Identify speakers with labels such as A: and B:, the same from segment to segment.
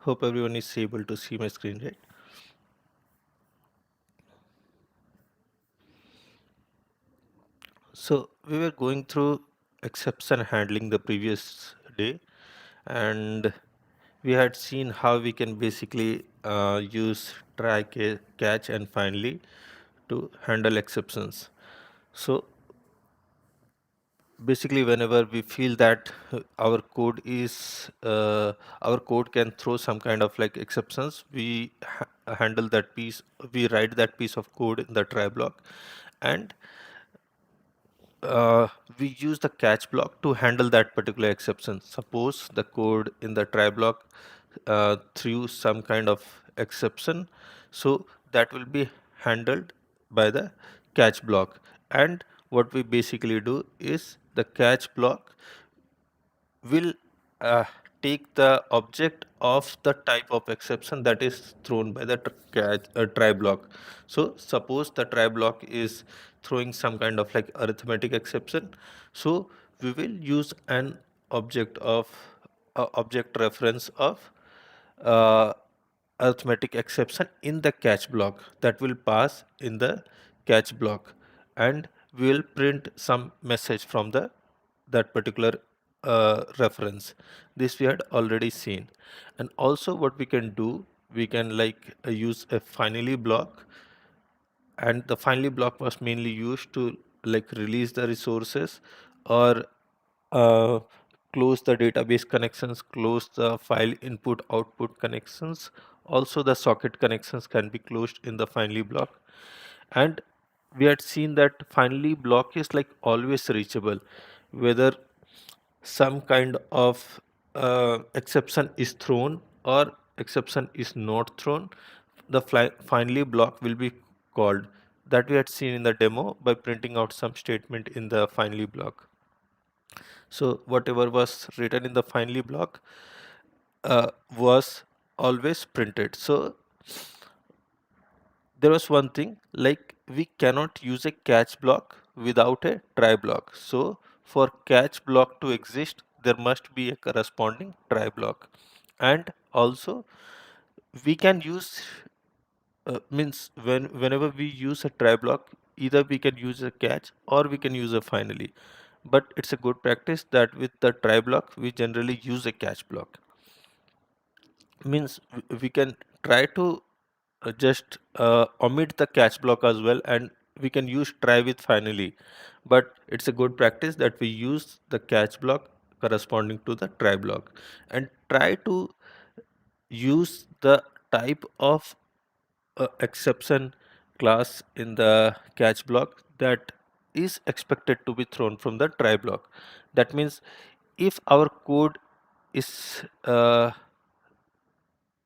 A: Hope everyone is able to see my screen, right? So we were going through exception handling the previous day, and we had seen how we can basically use try, catch, and finally to handle exceptions. So basically, whenever we feel that our code can throw some kind of like exceptions, we handle that piece. We write that piece of code in the try block, and uh, we use the catch block to handle that particular exception. Suppose the code in the try block threw some kind of exception, so that will be handled by the catch block. And what we basically do is the catch block will uh, take the object of the type of exception that is thrown by the try block. So suppose the try block is throwing some kind of like arithmetic exception, so we will use an object reference of uh, arithmetic exception in the catch block that will pass in the catch block, and we will print some message from the that particular reference. This we had already seen. And also what we can do, we can like use a finally block, and the finally block was mainly used to like release the resources or uh, close the database connections, close the file input output connections. Also the socket connections can be closed in the finally block. And we had seen that finally block is like always reachable, whether some kind of exception is thrown or exception is not thrown, the finally block will be called. That we had seen in the demo by printing out some statement in the finally block. So whatever was written in the finally block was always printed. So there was one thing, like we cannot use a catch block without a try block. So for catch block to exist, there must be a corresponding try block. And also we can use means whenever we use a try block, either we can use a catch or we can use a finally. But it's a good practice that with the try block we generally use a catch block. Means we can try to just omit the catch block as well, and we can use try with finally, but it's a good practice that we use the catch block corresponding to the try block, and try to use the type of exception class in the catch block that is expected to be thrown from the try block. That means if our code is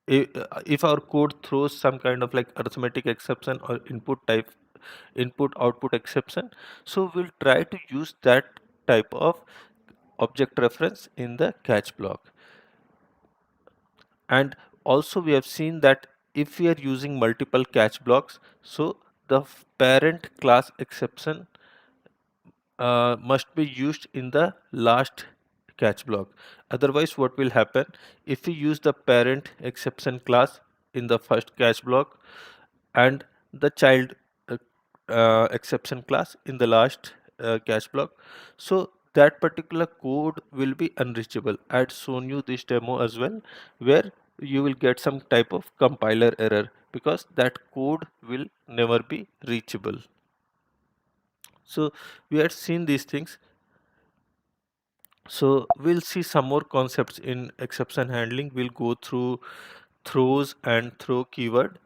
A: if our code throws some kind of like arithmetic exception or input output exception, so we'll try to use that type of object reference in the catch block. And also we have seen that if we are using multiple catch blocks, so the parent class exception must be used in the last catch block. Otherwise, what will happen if we use the parent exception class in the first catch block and the child uh, exception class in the last catch block? So that particular code will be unreachable. I had shown you this demo as well, where you will get some type of compiler error because that code will never be reachable. So we had seen these things. So we'll see some more concepts in exception handling. We'll go through throws and throw keyword.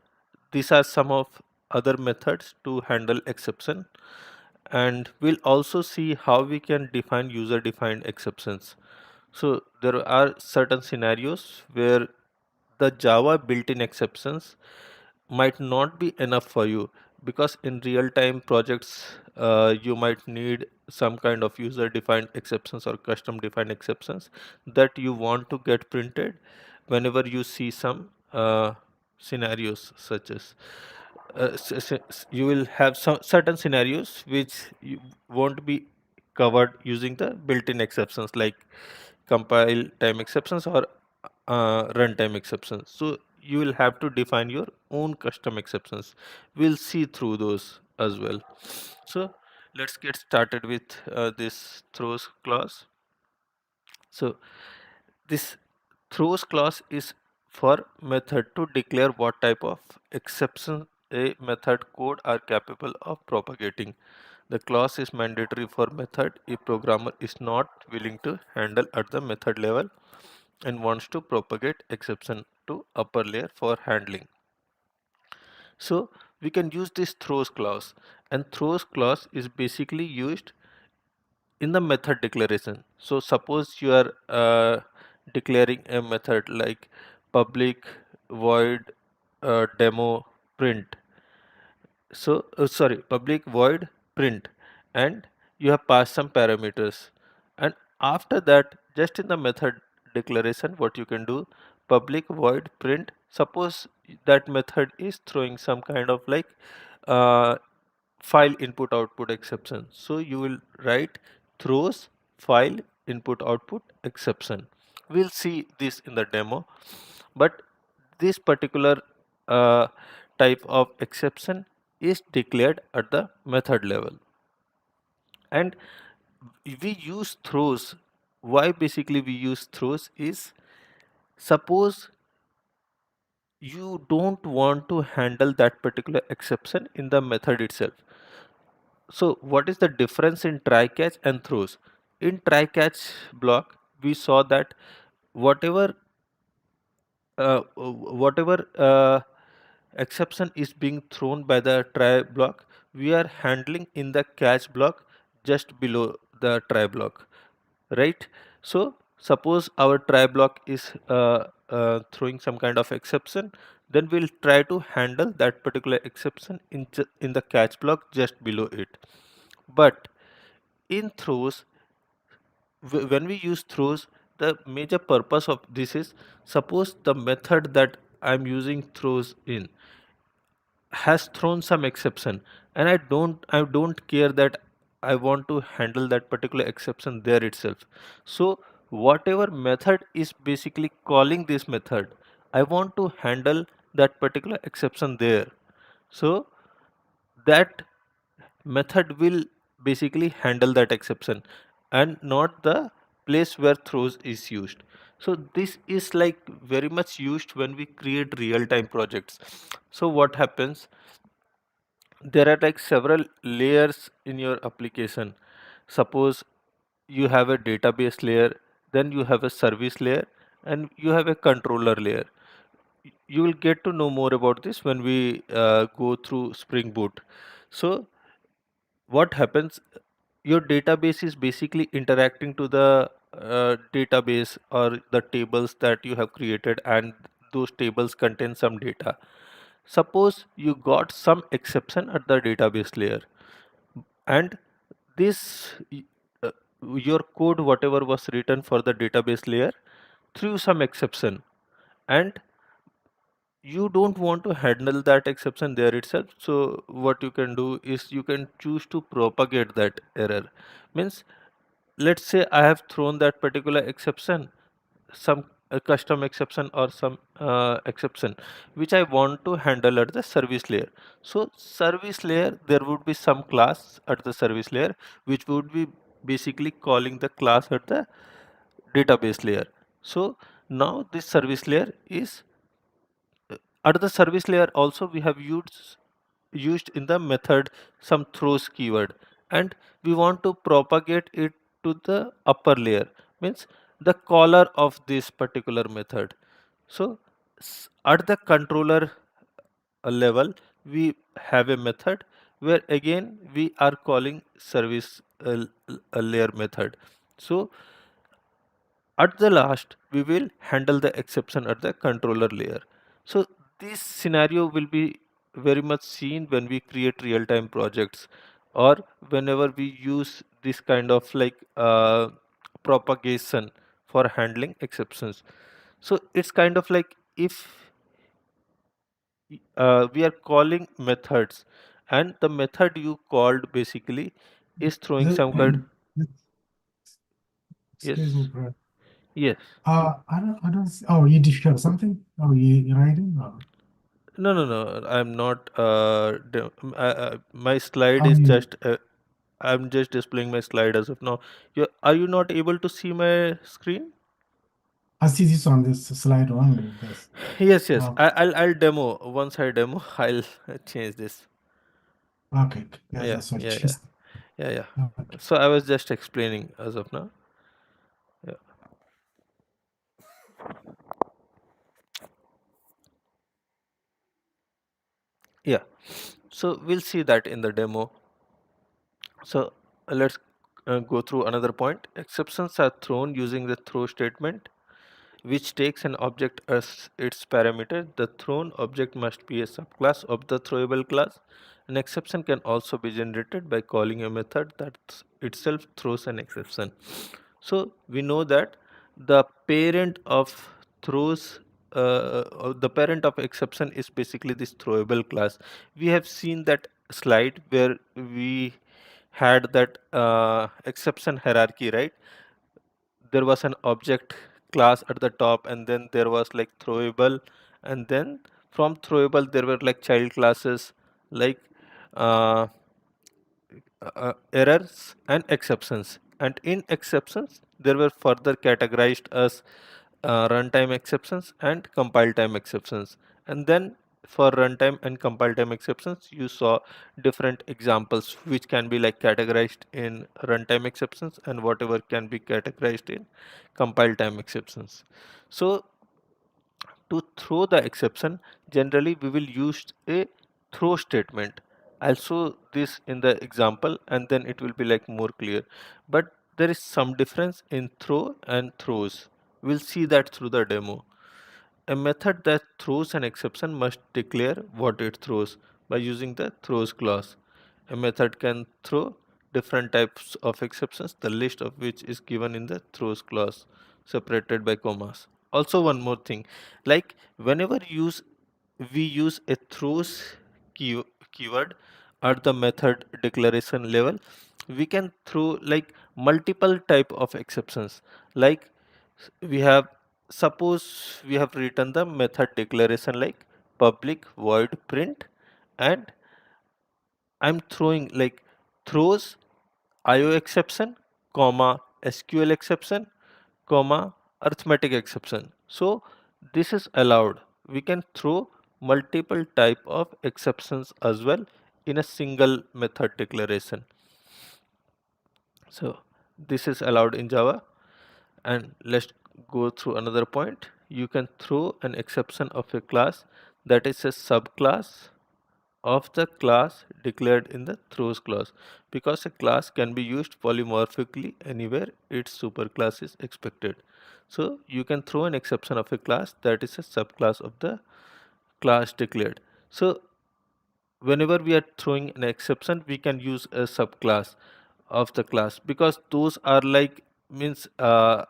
A: These are some of other methods to handle exception. And we'll also see how we can define user defined exceptions. So there are certain scenarios where the Java built-in exceptions might not be enough for you, because in real-time projects you might need some kind of user-defined exceptions or custom-defined exceptions that you want to get printed whenever you see some scenarios such as you will have some certain scenarios which you won't be covered using the built-in exceptions like compile time exceptions or runtime exceptions. So you will have to define your own custom exceptions. We'll see through those as well. So let's get started with this throws clause. So this throws clause is for method to declare what type of exception a method code are capable of propagating. The clause is mandatory for method if programmer is not willing to handle at the method level and wants to propagate exception to upper layer for handling. So we can use this throws clause, and throws clause is basically used in the method declaration. So suppose you are declaring a method like public void demo print. So sorry, public void print, and you have passed some parameters, and after that, just in the method declaration, what you can do, public void print. Suppose that method is throwing some kind of like uh, file input output exception. So you will write throws file input output exception. We'll see this in the demo, but this particular uh, type of exception is declared at the method level, and we use throws. Why basically we use throws is, suppose you don't want to handle that particular exception in the method itself. So what is the difference in try catch and throws? In try catch block, we saw that whatever whatever exception is being thrown by the try block, we are handling in the catch block just below the try block, right? So suppose our try block is throwing some kind of exception, then we'll try to handle that particular exception in the catch block just below it. But in throws, when we use throws, the major purpose of this is, suppose the method that I'm using throws in has thrown some exception, and I don't care that I want to handle that particular exception there itself. So whatever method is basically calling this method, I want to handle that particular exception there. So that method will basically handle that exception and not the place where throws is used. So this is like very much used when we create real-time projects. So what happens, there are like several layers in your application. Suppose you have a database layer, then you have a service layer, and you have a controller layer. You will get to know more about this when we go through Spring Boot. So what happens, your database is basically interacting to the database or the tables that you have created, and those tables contain some data. Suppose you got some exception at the database layer, and this uh, your code whatever was written for the database layer threw some exception, and you don't want to handle that exception there itself. So what you can do is you can choose to propagate that error. Means, let's say I have thrown that particular exception, some custom exception or some exception which I want to handle at the service layer. So service layer, there would be some class at the service layer which would be basically calling the class at the database layer. So now this service layer is at the service layer also we have used in the method some throws keyword, and we want to propagate it to the upper layer, means the caller of this particular method. So at the controller level we have a method where again we are calling service layer method. So at the last, we will handle the exception at the controller layer. So this scenario will be very much seen when we create real-time projects, or whenever we use this kind of like propagation for handling exceptions. So it's kind of like if we are calling methods, and the method you called basically is throwing
B: The,
A: some kind.
B: excuse me,
A: Yes.
B: bro.
A: Yes.
B: I don't see. Oh, you discovered something? Oh, you're writing? Oh,
A: No, no, no. I'm not. My slide
B: oh,
A: is
B: you.
A: just. I'm just displaying my slide as of now. Are you not able to see my screen?
B: I see this on this slide only. This.
A: Yes, yes.
B: Okay.
A: I'll demo. Once I demo, I'll change this.
B: Okay. Yeah,
A: Yeah,
B: that's what
A: yeah,
B: it
A: yeah,
B: is.
A: yeah, yeah.
B: Okay.
A: So I was just explaining as of now. Yeah, yeah. So we'll see that in the demo. So let's go through another point. Exceptions are thrown using the throw statement, which takes an object as its parameter. The thrown object must be a subclass of the throwable class. An exception can also be generated by calling a method that itself throws an exception. So we know that the parent of throws the parent of exception is basically this throwable class. We have seen that slide where we had that exception hierarchy, right? There was an object class at the top, and then there was like throwable, and then from throwable there were like child classes like uh, errors and exceptions, and in exceptions there were further categorized as runtime exceptions and compile time exceptions. And then for runtime and compile time exceptions you saw different examples which can be like categorized in runtime exceptions and whatever can be categorized in compile time exceptions. So to throw the exception, generally we will use a throw statement. I'll show this in the example and then it will be like more clear. But there is some difference in throw and throws. We'll see that through the demo. A method that throws an exception must declare what it throws by using the throws clause. A method can throw different types of exceptions, the list of which is given in the throws clause, separated by commas. Also, one more thing, like whenever we use a throws keyword at the method declaration level, we can throw like multiple type of exceptions. Like we have suppose we have written the method declaration like public void print, and I'm throwing like throws IO exception, comma SQL exception, comma arithmetic exception. So this is allowed. We can throw multiple type of exceptions as well in a single method declaration. So this is allowed in Java. And let's go through another point. You can throw an exception of a class that is a subclass of the class declared in the throws clause, because a class can be used polymorphically anywhere its superclass is expected. So you can throw an exception of a class that is a subclass of the class declared. So whenever we are throwing an exception we can use a subclass of the class, because those are like means a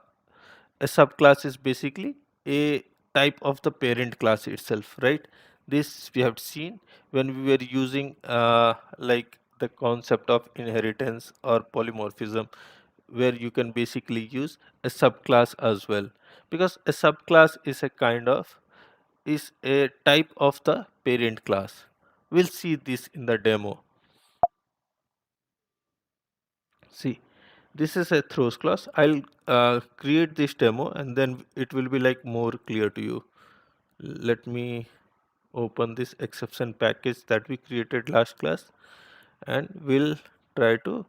A: subclass is basically a type of the parent class itself, right? This we have seen when we were using like the concept of inheritance or polymorphism, where you can basically use a subclass as well, because a subclass is a kind of is a type of the parent class. We'll see this in the demo. See, this is a throws class. I'll create this demo and then it will be like more clear to you. Let me open this exception package that we created last class, and we'll try to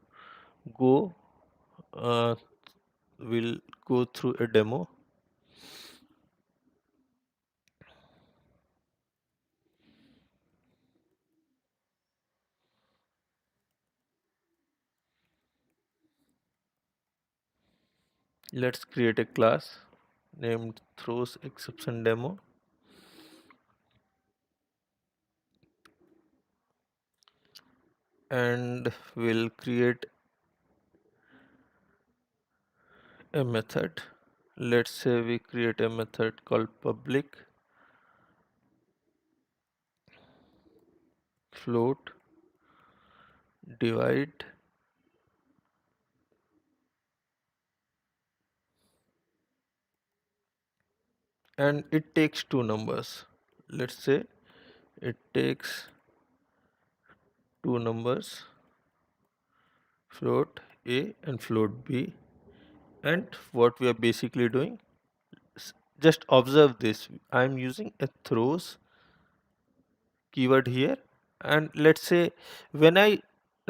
A: go uh, we'll go through a demo. Let's create a class named throws exception demo, and we'll create a method. Let's say we create a method called public float divide and it takes two numbers. Let's say it takes two numbers, float A and float B. And what we are basically doing, just observe this. I'm using a throws keyword here, and let's say when I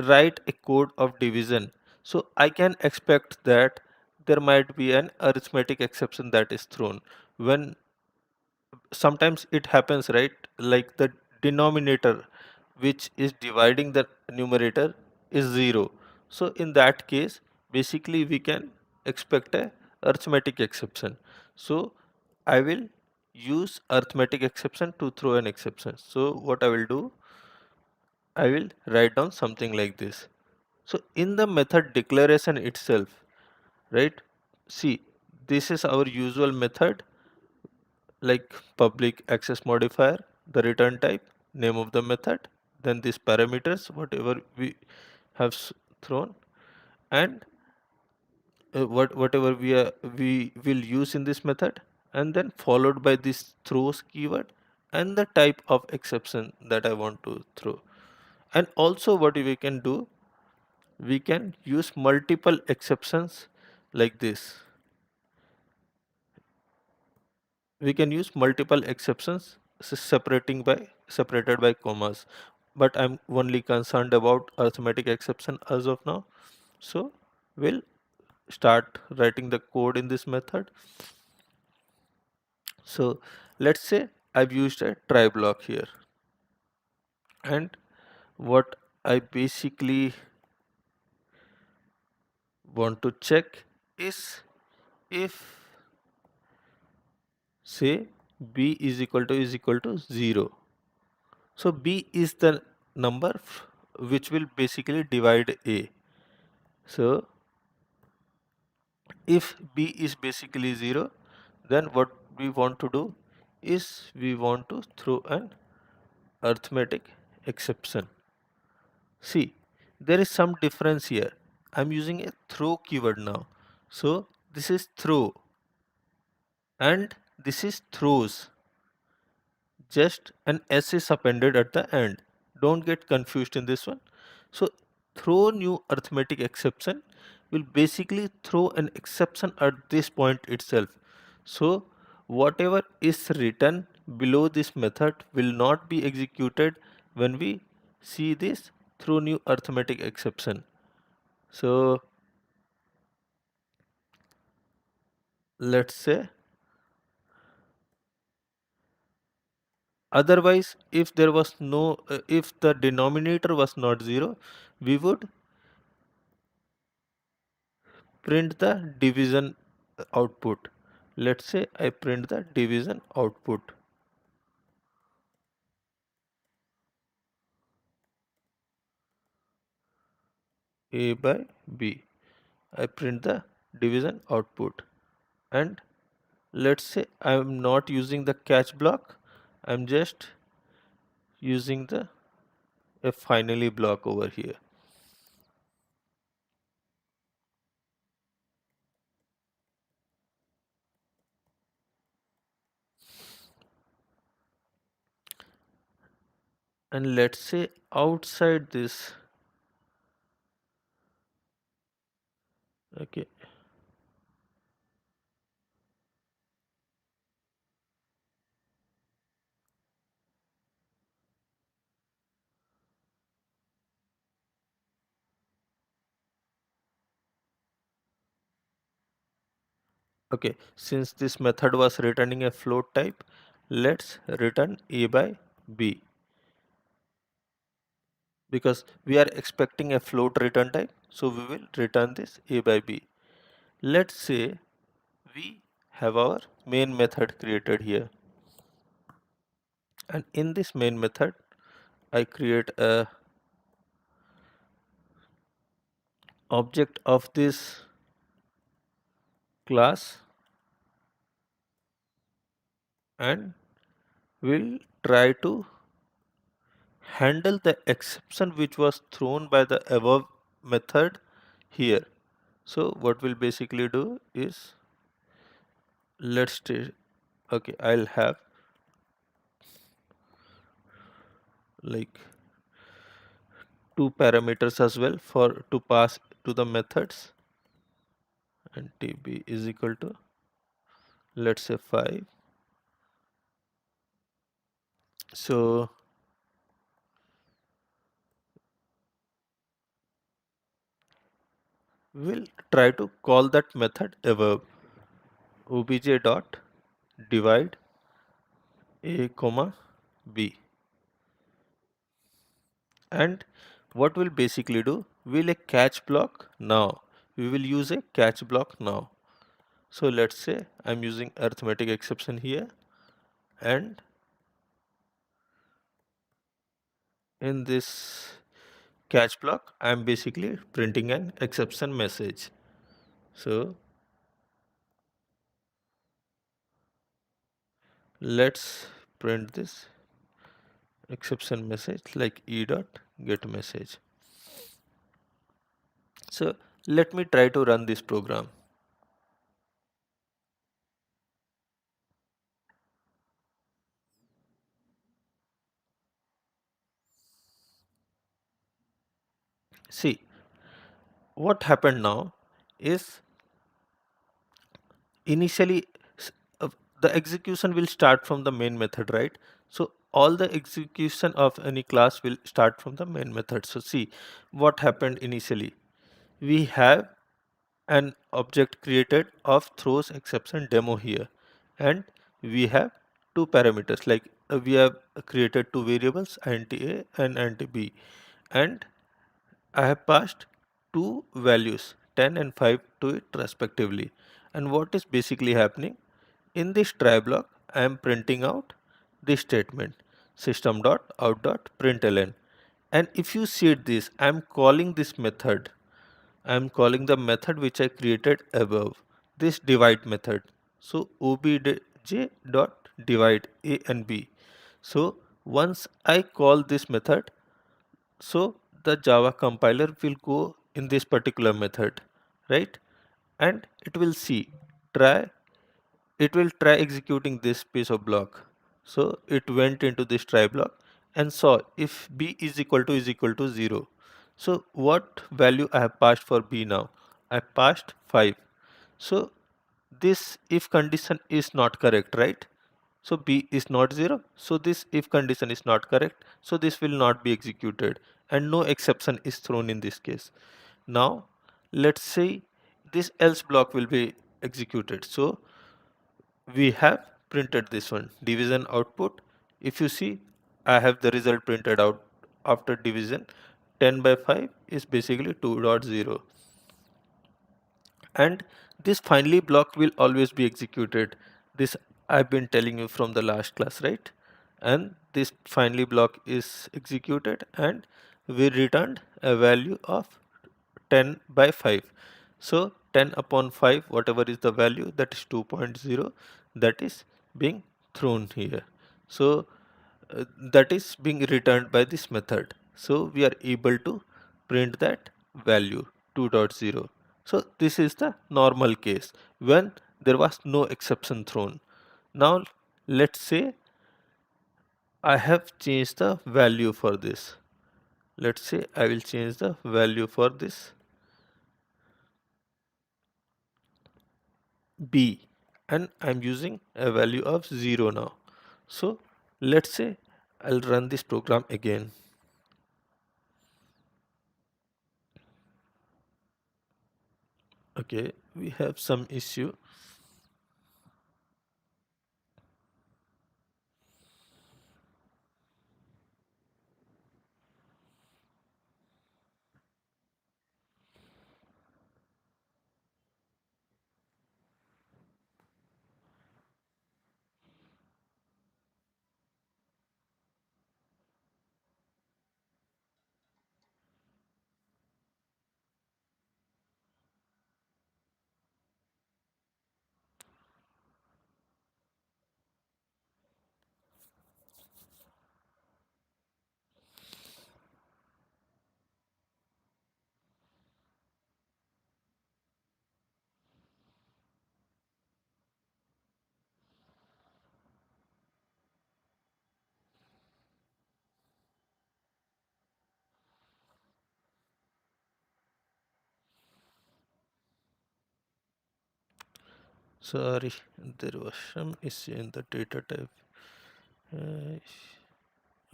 A: write a code of division, so I can expect that there might be an arithmetic exception that is thrown when sometimes it happens, right? Like the denominator which is dividing the numerator is 0. So in that case, basically we can expect a arithmetic exception. So I will use arithmetic exception to throw an exception. So what I will do, I will write down something like this. So in the method declaration itself, right, see, this is our usual method, like public access modifier, the return type, name of the method, then these parameters whatever we have thrown, and whatever we will use in this method, and then followed by this throws keyword and the type of exception that I want to throw. And also what we can do, we can use multiple exceptions like this. We can use multiple exceptions separated by commas, but I'm only concerned about arithmetic exception as of now. So we'll start writing the code in this method. So let's say I've used a try block here, and what I basically want to check is if, say, b is equal to 0. So b is the number which will basically divide a. So if b is basically 0, then what we want to do is we want to throw an arithmetic exception. See, there is some difference here. I'm using a throw keyword now. So this is throw and this is throws. Just an s is appended at the end. Don't get confused in this one. So throw new arithmetic exception will basically throw an exception at this point itself. So whatever is written below this method will not be executed when we see this throw new arithmetic exception. So let's say, otherwise if there was no if the denominator was not 0, we would print the division output. Let's say I print the division output, a by b. I print the division output, and let's say I'm not using the catch block, I'm just using the a finally block over here. And let's say outside this, okay, okay, since this method was returning a float type, let's return a by b, because we are expecting a float return type, so we will return this a by b. Let's say we have our main method created here, and in this main method I create a object of this class, and we'll try to handle the exception which was thrown by the above method here. So what we'll basically do is, let's Okay, I'll have like two parameters as well for to pass to the methods, and tb is equal to, let's say, 5. So we'll try to call that method a verb, obj dot divide a comma b. And what we'll basically do, we'll a catch block now. We will use a catch block now. So let's say I'm using arithmetic exception here, and in this catch block I'm basically printing an exception message. So let's print this exception message like e dot get message. So let me try to run this program. See, what happened now is initially s- uh, the execution will start from the main method, right? So all the execution of any class will start from the main method. So see what happened initially. We have an object created of throws exception demo here, and we have two parameters, like we have created two variables int a and int b, and I have passed two values 10 and 5 to it respectively. And what is basically happening in this try block, I am printing out this statement system.out.println. And if you see this, I am calling this method. I am calling the method which I created above, this divide method. So obj dot divide a and b. So once I call this method, so the Java compiler will go in this particular method, right? And it will see, try, it will try executing this piece of block. So it went into this try block and saw if b is equal to 0. So what value I have passed for b now? I passed 5. So this if condition is not correct, right? So b is not 0. So this if condition is not correct. So this will not be executed and no exception is thrown in this case. Now let's say this else block will be executed. So we have printed this one division output. If you see, I have the result printed out after division. 10 by 5 is basically 2.0, and this finally block will always be executed. This I've been telling you from the last class, right? And this finally block is executed and we returned a value of 10 by 5. So 10 upon 5, whatever is the value, that is 2.0, that is being thrown here. So that is being returned by this method. So we are able to print that value 2.0. So this is the normal case when there was no exception thrown. Now let's say I have changed the value for this. Let's say I will change the value for this b, and I'm using a value of 0 now. So let's say I'll run this program again. Okay, we have some issue. Sorry, there was some issue in the data type. Uh,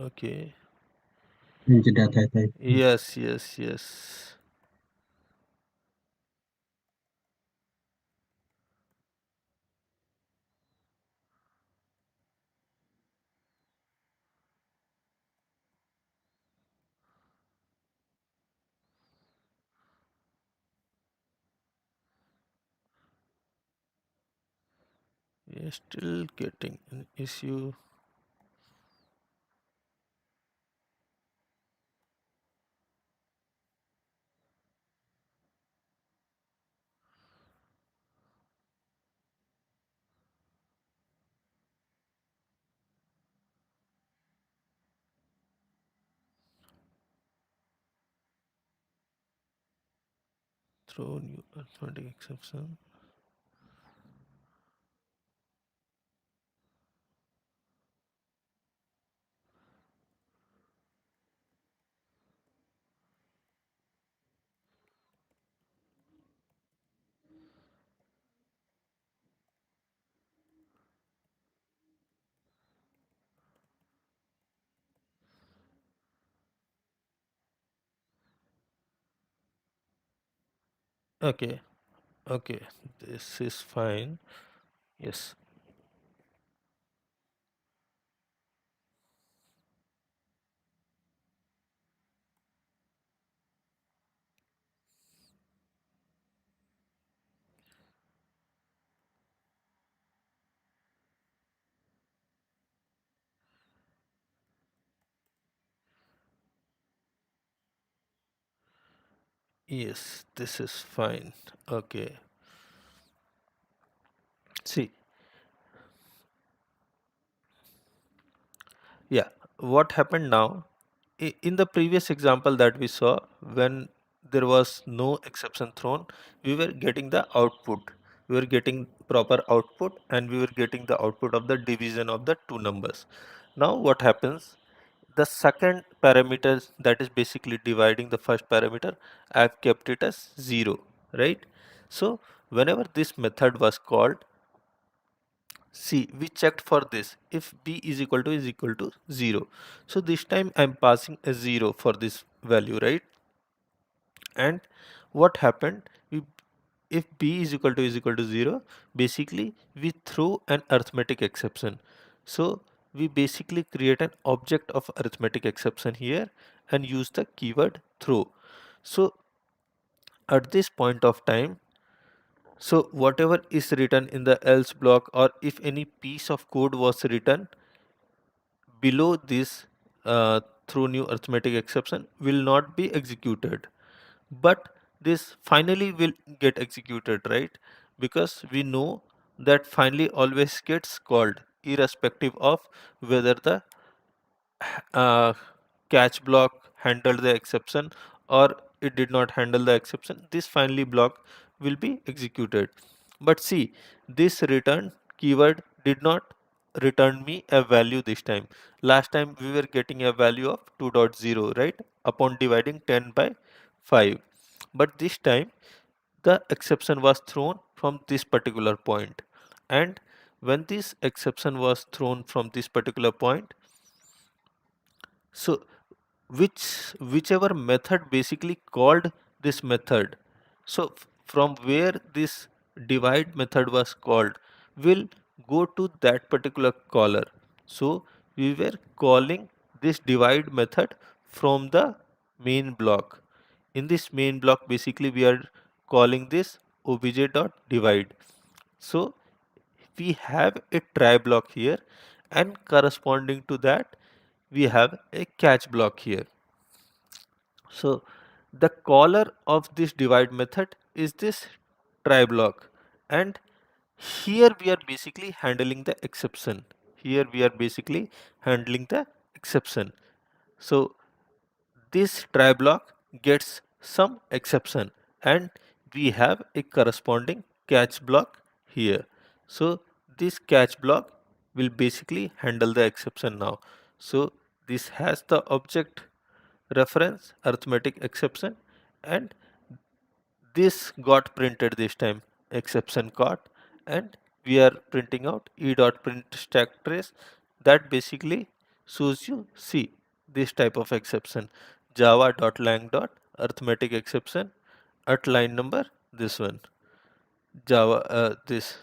A: okay.
C: Change data type.
A: Yes, yes, yes. We are still getting an issue. Throw new arithmetic exception. Okay, okay, this is fine. Yes, yes, this is fine. Okay, see, yeah, what happened now? In the previous example that we saw, when there was no exception thrown, we were getting the output. We were getting proper output and we were getting the output of the division of the two numbers. Now what happens? The second parameter, that is basically dividing the first parameter, I've kept it as 0, right? So whenever this method was called, see, we checked for this if b is equal to 0. So this time I'm passing a 0 for this value, right? And what happened? We, if b is equal to 0, basically we throw an arithmetic exception. So we basically create an object of arithmetic exception here and use the keyword throw. So at this point of time, so whatever is written in the else block, or if any piece of code was written below this through new arithmetic exception will not be executed, but this finally will get executed, right? Because we know that finally always gets called irrespective of whether the uh, catch block handled the exception or it did not handle the exception. This finally block will be executed. But see, this return keyword did not return me a value this time. Last time we were getting a value of 2.0, right, upon dividing 10 by 5. But this time the exception was thrown from this particular point, and when this exception was thrown from this particular point, so whichever method basically called this method, so from where this divide method was called will go to that particular caller. So we were calling this divide method from the main block. In this main block, basically we are calling this obj.divide. So we have a try block here, and corresponding to that we have a catch block here. So the caller of this divide method is this try block, and here we are basically handling the exception. Here we are basically handling the exception. So this try block gets some exception, and we have a corresponding catch block here. So this catch block will basically handle the exception now. So this has the object reference arithmetic exception, and this got printed this time, exception caught, and we are printing out e dot print stack trace. That basically shows you, see, this type of exception, java dot lang dot arithmetic exception at line number this one, java this,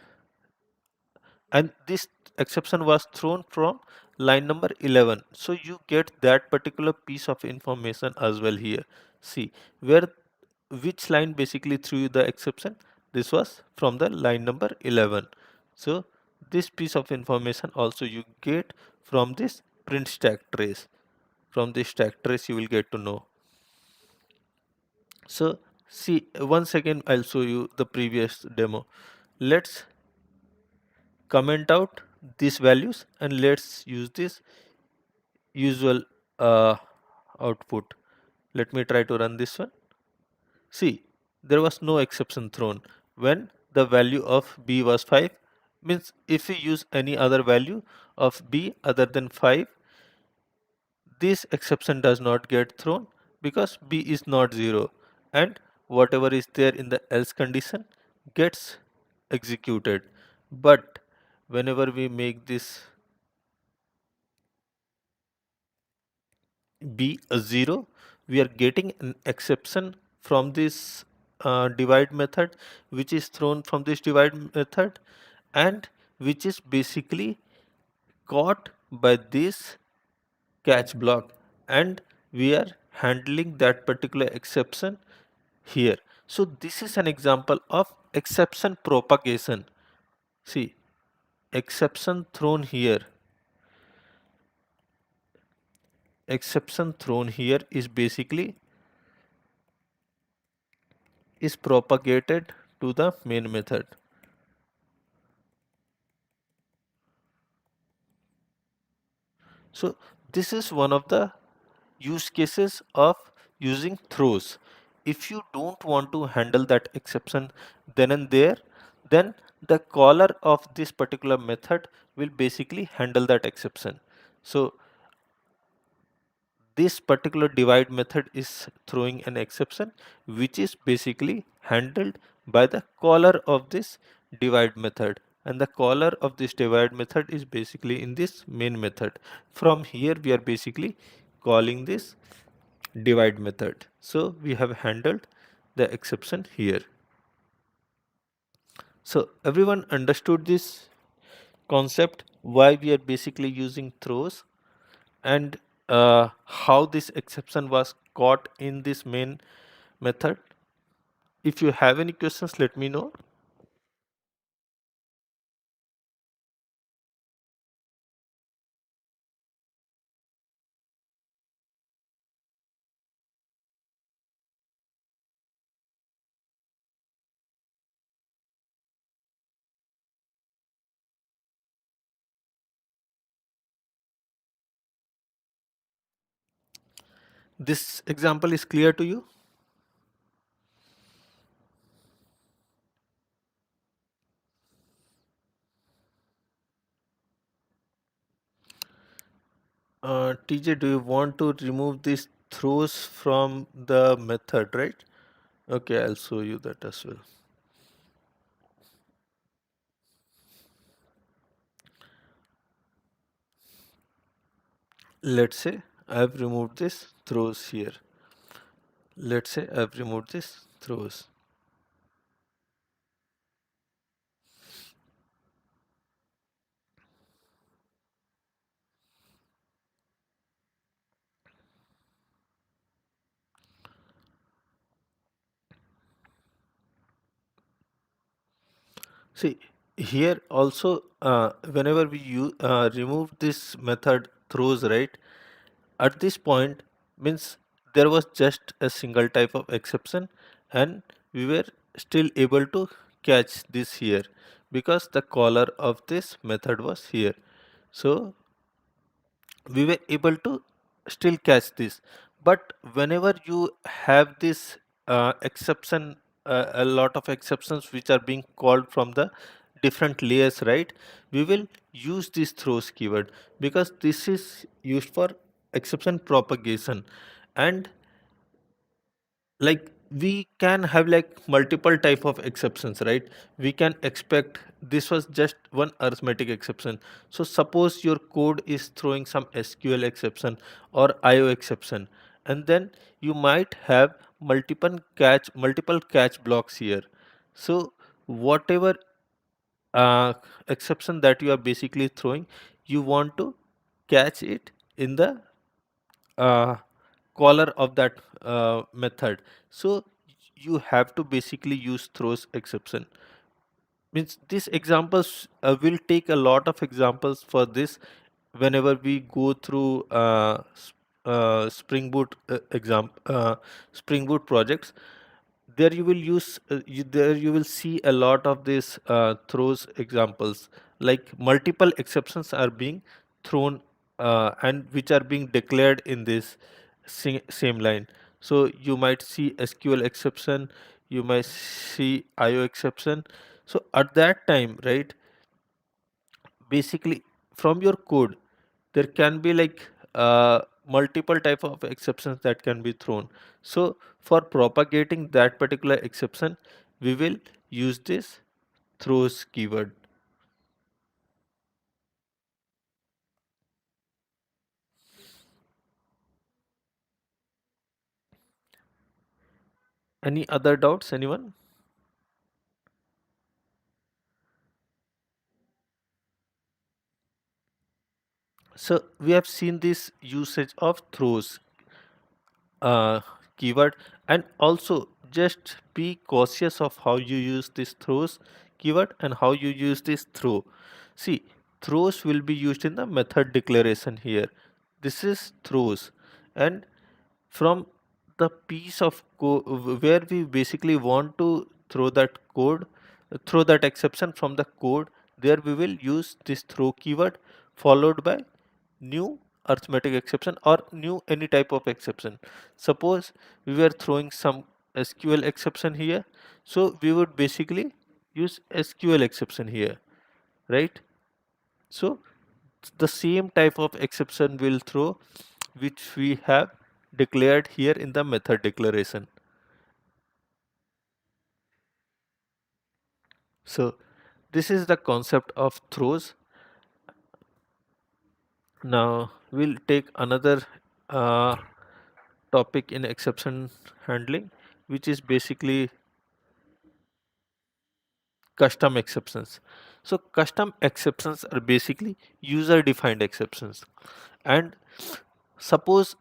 A: and this exception was thrown from line number 11. So you get that particular piece of information as well here. See where, which line basically threw you the exception. This was from the line number 11. So this piece of information also you get from this print stack trace. From this stack trace you will get to know. So see, once again I'll show you the previous demo. Let's comment out these values and let's use this usual output. Let me try to run this one. See, there was no exception thrown when the value of b was 5. Means if we use any other value of b other than 5, this exception does not get thrown because b is not 0, and whatever is there in the else condition gets executed. But whenever we make this be a 0, we are getting an exception from this divide method, which is thrown from this divide method, and which is basically caught by this catch block, and we are handling that particular exception here. So this is an example of exception propagation. See, exception thrown here, exception thrown here is basically is propagated to the main method. So this is one of the use cases of using throws. If you don't want to handle that exception then and there, then the caller of this particular method will basically handle that exception. So this particular divide method is throwing an exception which is basically handled by the caller of this divide method, and the caller of this divide method is basically in this main method. From here we are basically calling this divide method. So we have handled the exception here. So everyone understood this concept, why we are basically using throws, and how this exception was caught in this main method. If you have any questions, let me know. This example is clear to you? TJ, do you want to remove these throws from the method, right? Okay, I'll show you that as well. Let's say I've removed this throws here. Let's say I've removed this throws. See, here also, whenever we remove this method throws, right? At this point, means there was just a single type of exception, and we were still able to catch this here because the caller of this method was here. So we were able to still catch this. But whenever you have this exception, a lot of exceptions which are being called from the different layers, right, we will use this throws keyword because this is used for exception propagation. And like we can have like multiple type of exceptions, right? We can expect this was just one arithmetic exception. So suppose your code is throwing some SQL exception or IO exception, and then you might have multiple catch blocks here. So whatever uh, exception that you are basically throwing, you want to catch it in the uh, caller of that method. So you have to basically use throws exception. Means these examples will take a lot of examples for this whenever we go through Spring Boot Spring Boot projects. There you will there you will see a lot of these throws examples, like multiple exceptions are being thrown and which are being declared in this same line. So you might see SQL exception, you might see IO exception. So at that time, right, basically from your code there can be like multiple type of exceptions that can be thrown. So for propagating that particular exception, we will use this throws keyword. Any other doubts, anyone? So we have seen this usage of throws uh, keyword, and also just be cautious of how you use this throws keyword and how you use this throw. See, throws will be used in the method declaration here. This is throws, and from the piece of code where we basically want to throw that code, throw that exception from the code, there we will use this throw keyword followed by new arithmetic exception or new any type of exception. Suppose we were throwing some SQL exception here, so we would basically use SQL exception here, right? So the same type of exception will throw which we have declared here in the method declaration. So this is the concept of throws. Now we'll take another uh, topic in exception handling, which is basically custom exceptions. So custom exceptions are basically user defined exceptions, and suppose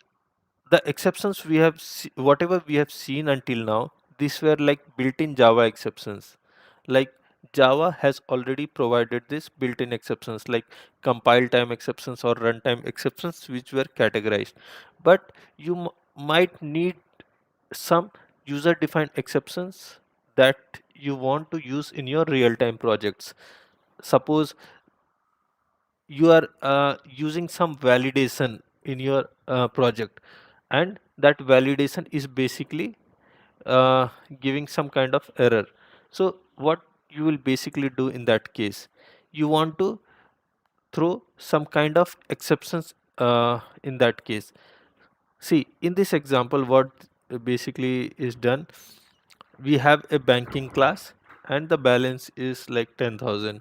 A: the exceptions we have whatever we have seen until now, these were like built-in Java exceptions. Like Java has already provided this built-in exceptions like compile time exceptions or runtime exceptions which were categorized, but you might need some user defined exceptions that you want to use in your real-time projects. Suppose you are using some validation in your project, and that validation is basically uh, giving some kind of error. So what you will basically do in that case, you want to throw some kind of exceptions in that case. See, in this example what basically is done, we have a banking class and the balance is like 10,000,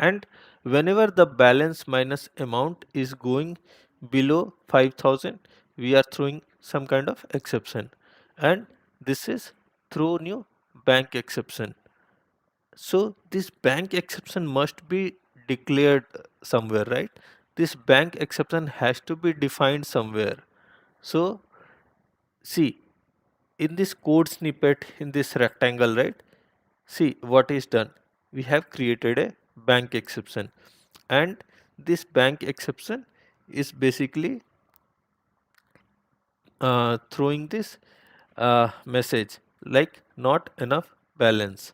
A: and whenever the balance minus amount is going below 5,000, we are throwing some kind of exception, and this is throw new bank exception. So this bank exception must be declared somewhere, right? This bank exception has to be defined somewhere. So see, in this code snippet in this rectangle, right, see what is done, we have created a bank exception, and this bank exception is basically throwing this message like not enough balance.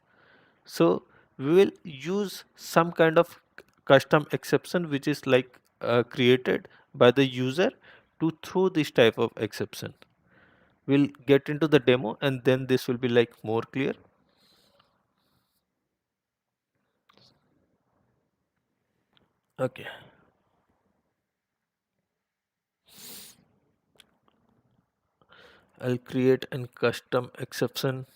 A: So we will use some kind of custom exception which is like created by the user to throw this type of exception. We'll get into the demo and then this will be like more clear. Okay. I'll create a custom exception.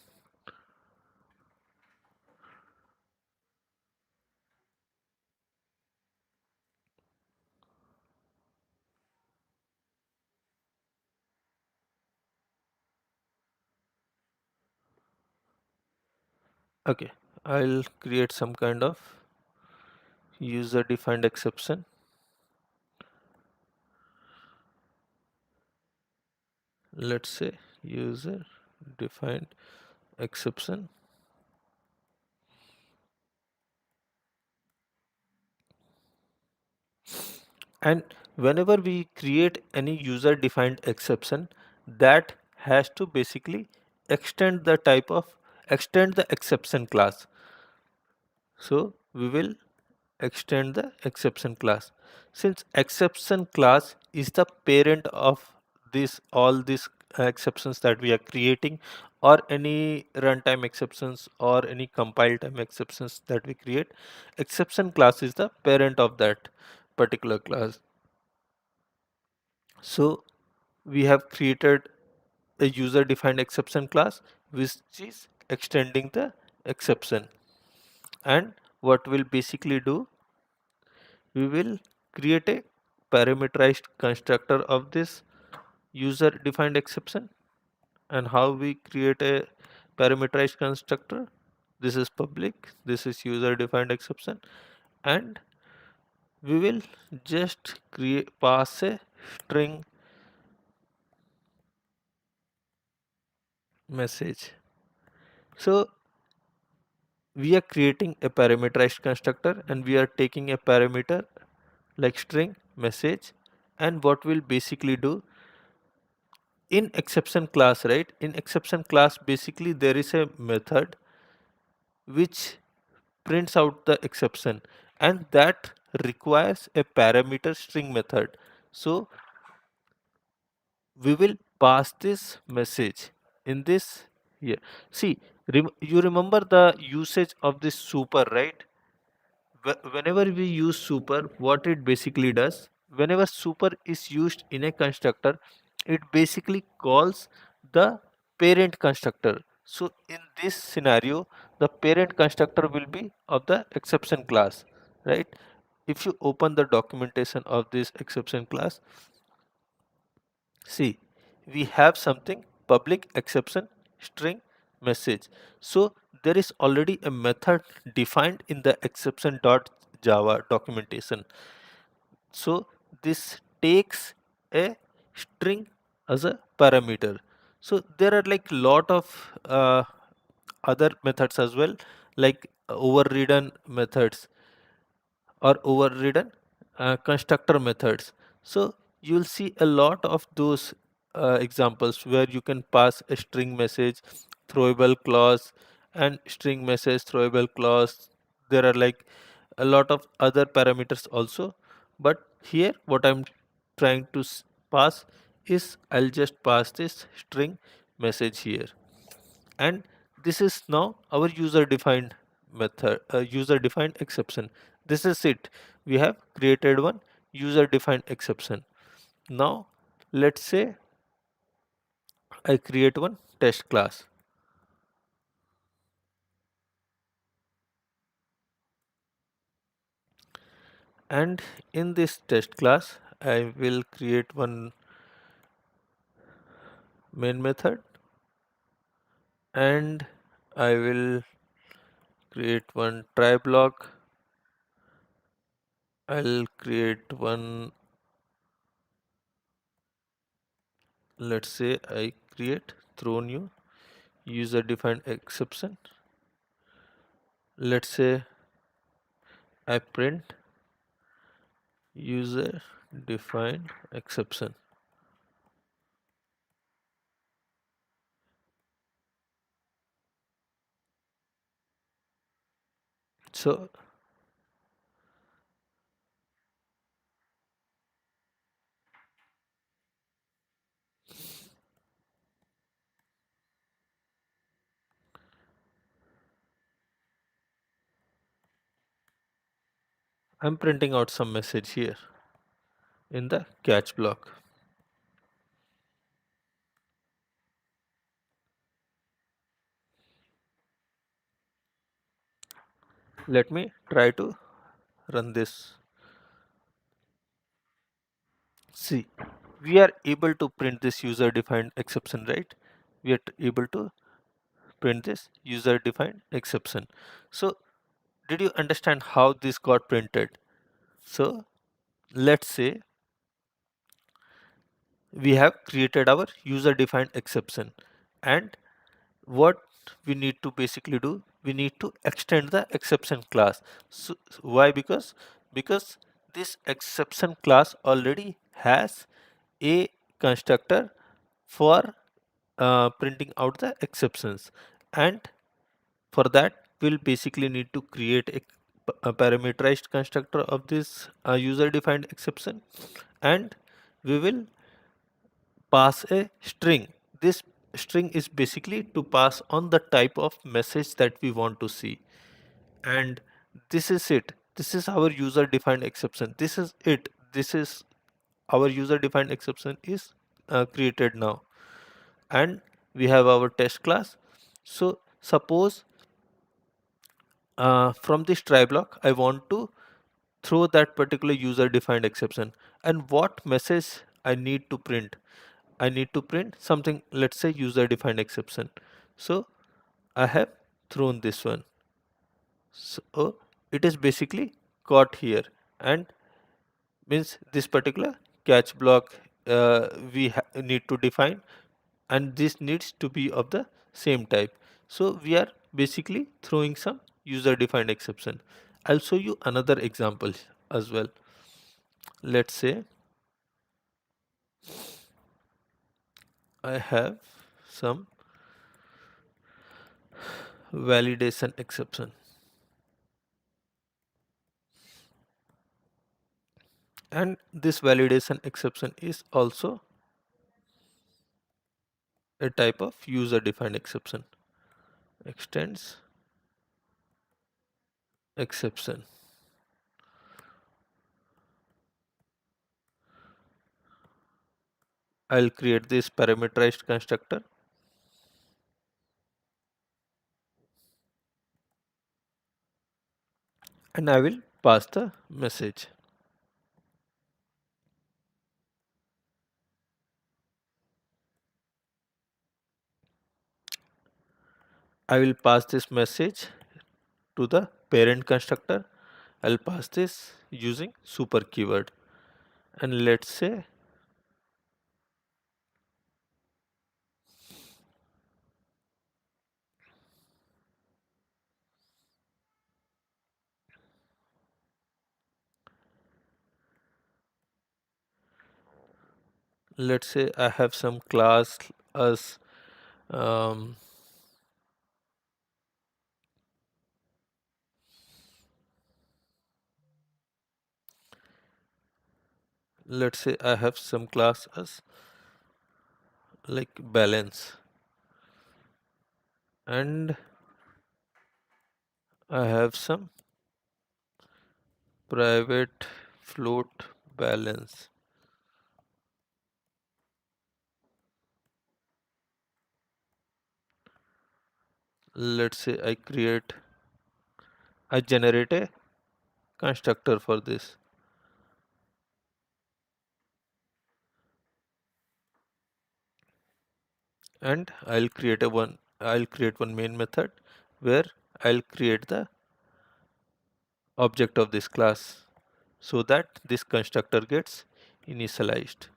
A: Okay, I'll create some kind of user defined exception. Let's say user defined exception, and whenever we create any user defined exception, that has to basically extend the extend the exception class. So we will extend the exception class. Since exception class is the parent of this all these exceptions that we are creating, or any runtime exceptions or any compile time exceptions that we create, exception class is the parent of that particular class. So we have created a user defined exception class which is extending the exception. And what we'll basically do, we will create a parameterized constructor of this user defined exception. And how we create a parameterized constructor, this is public, this is user defined exception, and we will just create pass a string message. So we are creating a parameterized constructor and we are taking a parameter like string message. And what we'll basically do in exception class, right? In exception class, basically there is a method which prints out the exception, and that requires a parameter string method. So we will pass this message in this here. See, you remember the usage of this super, right? Whenever we use super, what it basically does, whenever super is used in a constructor, it basically calls the parent constructor. So in this scenario, the parent constructor will be of the exception class, right? If you open the documentation of this exception class, see, we have something public exception string message. So there is already a method defined in the exception.java documentation. So this takes a string as a parameter. So there are like lot of other methods as well, like overridden methods or overridden constructor methods. So you'll see a lot of those examples where you can pass a string message, throwable clause, and string message, throwable clause. There are like a lot of other parameters also. But here, what I'm trying to pass is I'll just pass this string message here, and this is now our user defined method, user defined exception. This is it, we have created one user defined exception. Now let's say I create one test class, and in this test class I will create one main method, and I will create one try block. I'll create one, let's say I create throw new user defined exception. Let's say I print user defined exception. So I'm printing out some message here in the catch block. Let me try to run this. See, we are able to print this user defined exception, right? We are able to print this user defined exception. So did you understand how this got printed? So let's say we have created our user defined exception, and what we need to basically do, we need to extend the exception class. So why? Because this exception class already has a constructor for printing out the exceptions, and for that we'll basically need to create a parameterized constructor of this user defined exception, and we will pass a string. This string is basically to pass on the type of message that we want to see, and this is it. This is our user defined exception. This is it. This is our user defined exception is created now, and we have our test class. So suppose from this try block I want to throw that particular user defined exception, and what message I need to print. I need to print something, let's say user defined exception. So I have thrown this one. So it is basically caught here, and means this particular catch block we need to define, and this needs to be of the same type. So we are basically throwing some user defined exception. I'll show you another example as well. Let's say I have some validation exception, and this validation exception is also a type of user defined exception. Extends exception. I'll create this parameterized constructor, and I will pass the message. I will pass this message to the parent constructor. I'll pass this using super keyword, and let's say I have some class as um, let's say I have some class as like balance, and I have some private float balance. Let's say I generate a constructor for this, and I'll create one main method where I'll create the object of this class so that this constructor gets initialized.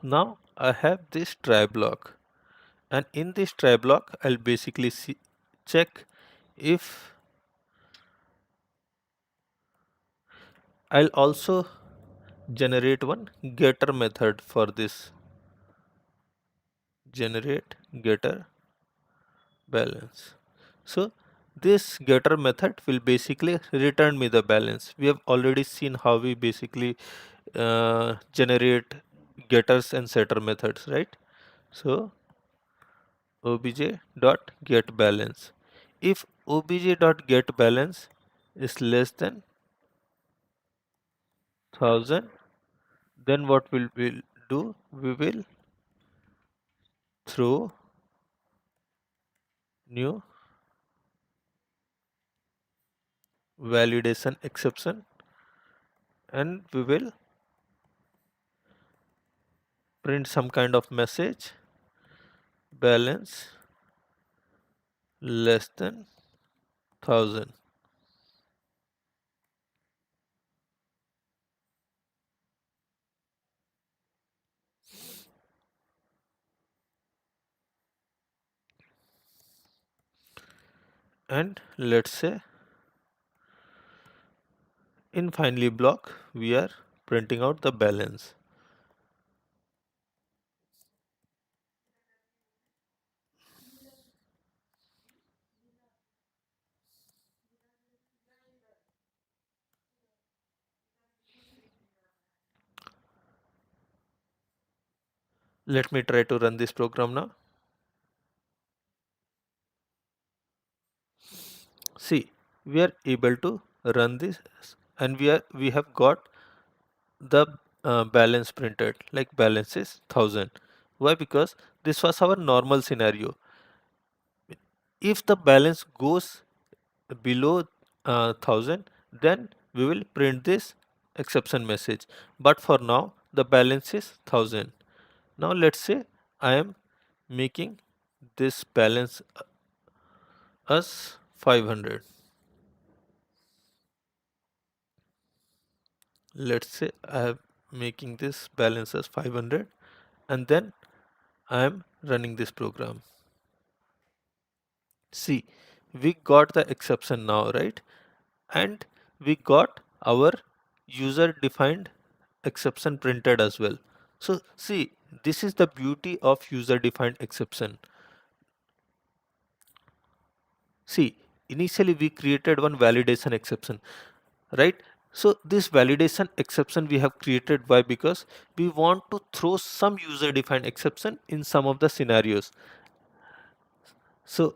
A: Now I have this try block, and in this try block I'll basically check if I'll also generate one getter method for this. Generate getter balance. So this getter method will basically return me the balance. We have already seen how we basically generate getters and setter methods, right? So obj.getBalance. If obj.getBalance is less than 1000, then what will we do? We will throw new validation exception, and we will print some kind of message, balance less than 1000. And let's say in finally block we are printing out the balance. Let me try to run this program now. See, we are able to run this, and we have got the balance printed, like balance is 1000. Why? Because this was our normal scenario. If the balance goes below 1000, then we will print this exception message, but for now the balance is 1000. Now let's say I am making this balance as 500. Let's say I am making this balance as 500, and then I am running this program. See, we got the exception now, right? And we got our user defined exception printed as well. So see, this is the beauty of user defined exception. See, initially we created one validation exception, right? So this validation exception we have created, why? Because we want to throw some user defined exception in some of the scenarios. So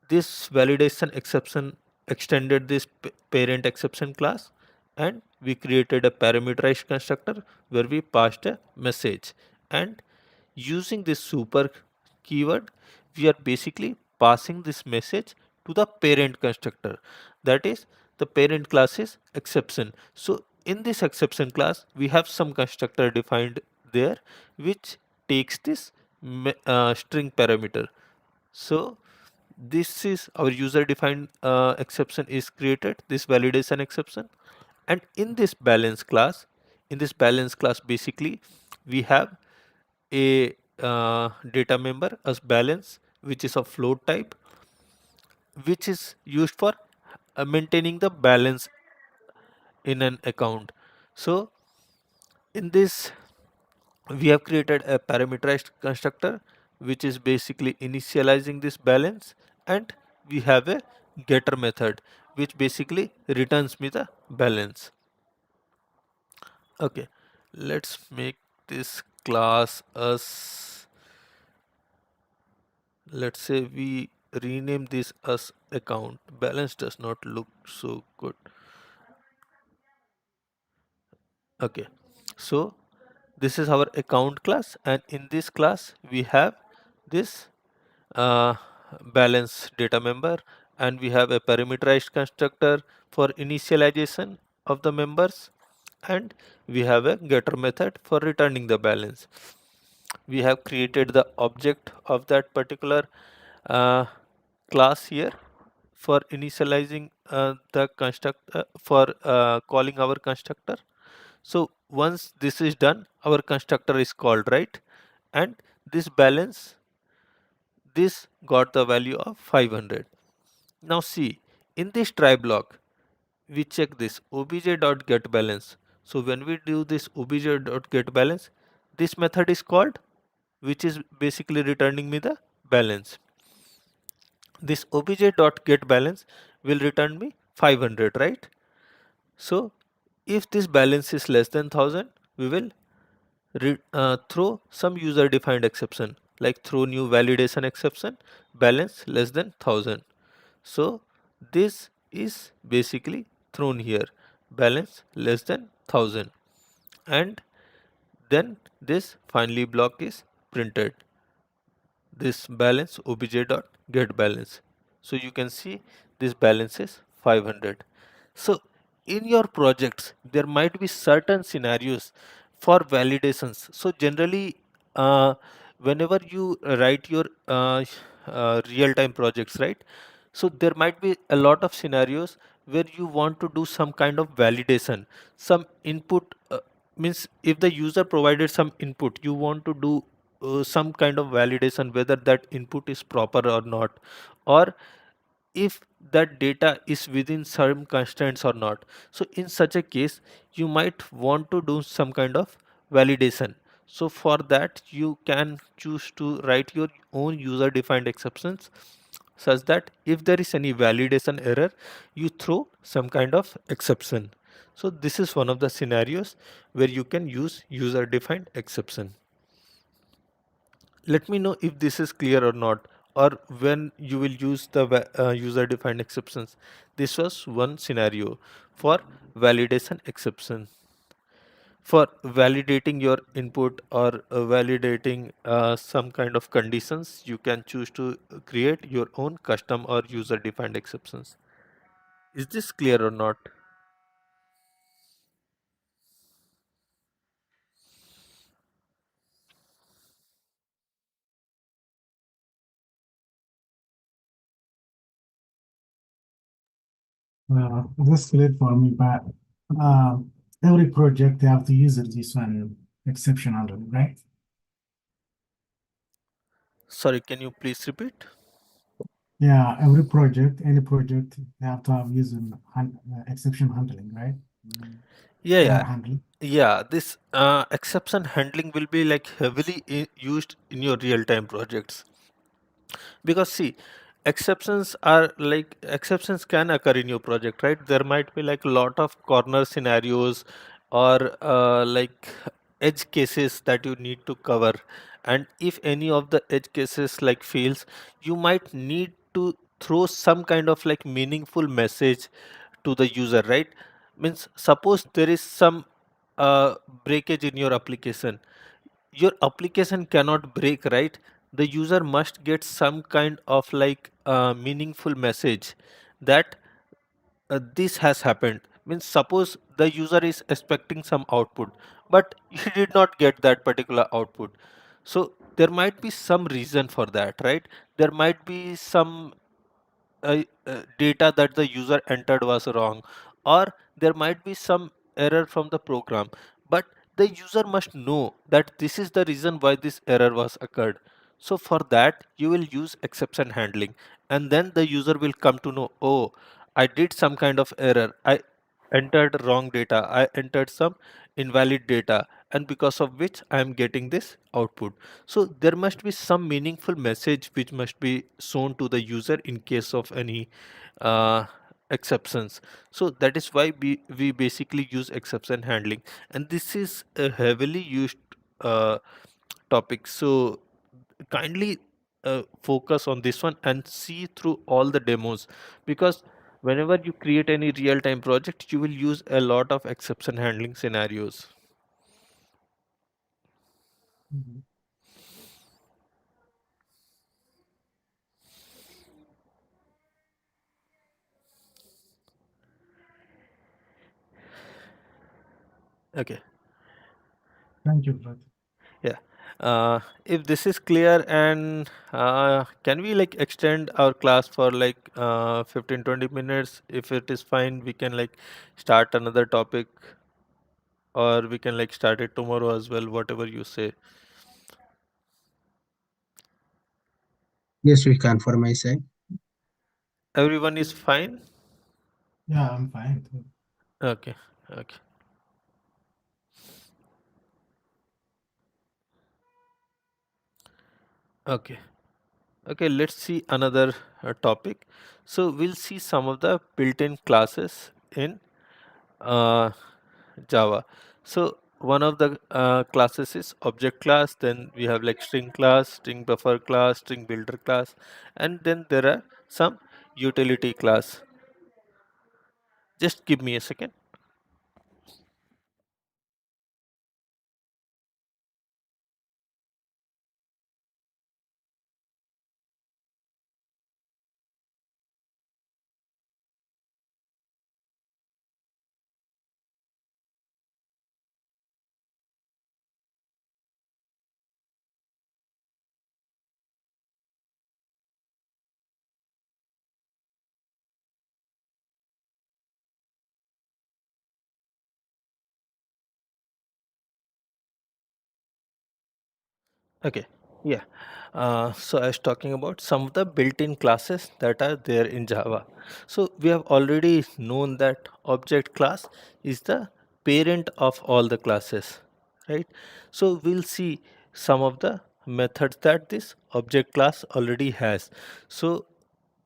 A: this validation exception extended this parent exception class, and we created a parameterized constructor where we passed a message, and using this super keyword we are basically passing this message to the parent constructor, that is the parent class is exception. So in this exception class we have some constructor defined there which takes this string parameter. So this is our user defined exception is created, this validation exception. And in this balance class, basically we have a data member as balance, which is of float type, which is used for maintaining the balance in an account. So in this we have created a parameterized constructor which is basically initializing this balance, and we have a getter method which basically returns me the balance. Okay, let's make this class as, let's say we rename this as account. Balance does not look so good. Okay, so this is our account class, and in this class we have this uh, balance data member, and we have a parameterized constructor for initialization of the members, and we have a getter method for returning the balance. We have created the object of that particular uh, class here for initializing the construct for calling our constructor. So once this is done, our constructor is called, right? And this balance, this got the value of 500. Now see, in this try block, we check this obj.getBalance. So when we do this obj.getBalance, this method is called, which is basically returning me the balance. This obj.getBalance will return me 500, right? So if this balance is less than 1000, we will throw some user defined exception, like throw new validation exception, balance less than 1000. So this is basically thrown here, balance less than 1000, and then this finally block is printed, this balance obj dot get balance. So you can see this balance is 500. So in your projects there might be certain scenarios for validations. So generally whenever you write your real-time projects, right, so there might be a lot of scenarios where you want to do some kind of validation, some input, means if the user provided some input, you want to do some kind of validation whether that input is proper or not, or if that data is within some constraints or not. So in such a case you might want to do some kind of validation. So for that you can choose to write your own user defined exceptions such that if there is any validation error you throw some kind of exception. So this is one of the scenarios where you can use user defined exception. Let me know if this is clear or not, or when you will use the user defined exceptions. This was one scenario for validation exception. For validating your input or validating some kind of conditions, you can choose to create your own custom or user defined exceptions. Is this clear or not?
B: That's clear for me, but uh, every project they have to use this one exception handling, right?
A: Sorry, can you please repeat?
B: Yeah, every project, any project, they have to have using exception handling, right?
A: Yeah,
B: Error
A: yeah.
B: handling.
A: Yeah, this exception handling will be like heavily used in your real-time projects, because see, exceptions can occur in your project, right? There might be like a lot of corner scenarios or like edge cases that you need to cover, and if any of the edge cases like fails, you might need to throw some kind of like meaningful message to the user, right? Means suppose there is some uh, breakage in your application cannot break, right? The user must get some kind of like meaningful message that this has happened. Means suppose the user is expecting some output but he did not get that particular output, so there might be some reason for that, right? There might be some data that the user entered was wrong, or there might be some error from the program, but the user must know that this is the reason why this error was occurred. So for that you will use exception handling, and then the user will come to know, oh, I did some kind of error, I entered wrong data, I entered some invalid data, and because of which I am getting this output. So there must be some meaningful message which must be shown to the user in case of any uh, exceptions. So that is why we basically use exception handling, and this is a heavily used uh, topic. So kindly focus on this one and see through all the demos, because whenever you create any real-time project you will use a lot of exception handling scenarios.
B: Mhm.
A: Okay.
B: Thank you, Fred.
A: Yeah. If this is clear, and can we like extend our class for like 15-20 minutes? If it is fine, we can like start another topic, or we can like start it tomorrow as well, whatever you say.
C: Yes, we can for my side.
A: Everyone is fine?
B: Yeah, I'm fine too.
A: Okay. Okay. Okay. Okay. Let's see another topic. So we'll see some of the built-in classes in uh, Java. So one of the classes is object class, then we have like string class, string buffer class, string builder class, and then there are some utility class. Just give me a second. Okay, yeah. So I was talking about some of the built-in classes that are there in Java. So we have already known that object class is the parent of all the classes, right? So we'll see some of the methods that this object class already has. So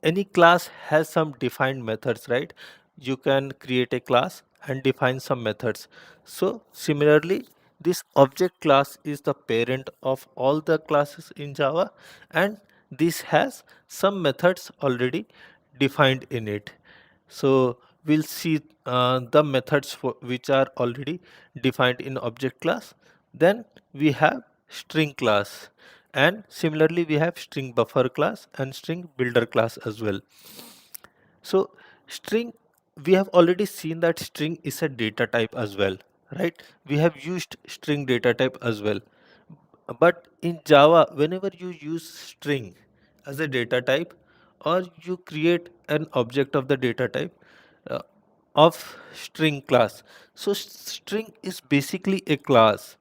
A: any class has some defined methods, right? You can create a class and define some methods. So similarly, this object class is the parent of all the classes in Java, and this has some methods already defined in it. So we'll see the methods which are already defined in object class. Then we have string class, and similarly we have string buffer class and string builder class as well. So string, we have already seen that string is a data type as well, right? We have used string data type as well. But in Java, whenever you use string as a data type, or you create an object of the data type uh, of string class, so string is basically a class.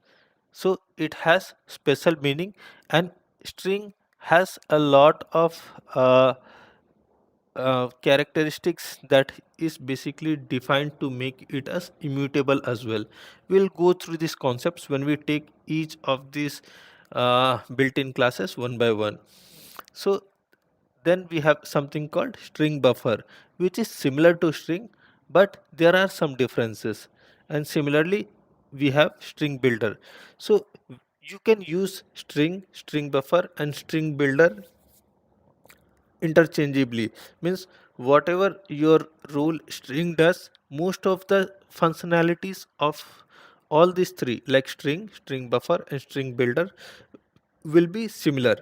A: So it has special meaning, and string has a lot of characteristics that is basically defined to make it as immutable as well. We'll go through these concepts when we take each of these built-in classes one by one. So then we have something called string buffer, which is similar to string, but there are some differences. And similarly, we have string builder. So you can use string, string buffer, and string builder interchangeably. Means whatever your rule string does, most of the functionalities of all these three like string, string buffer, and string builder will be similar,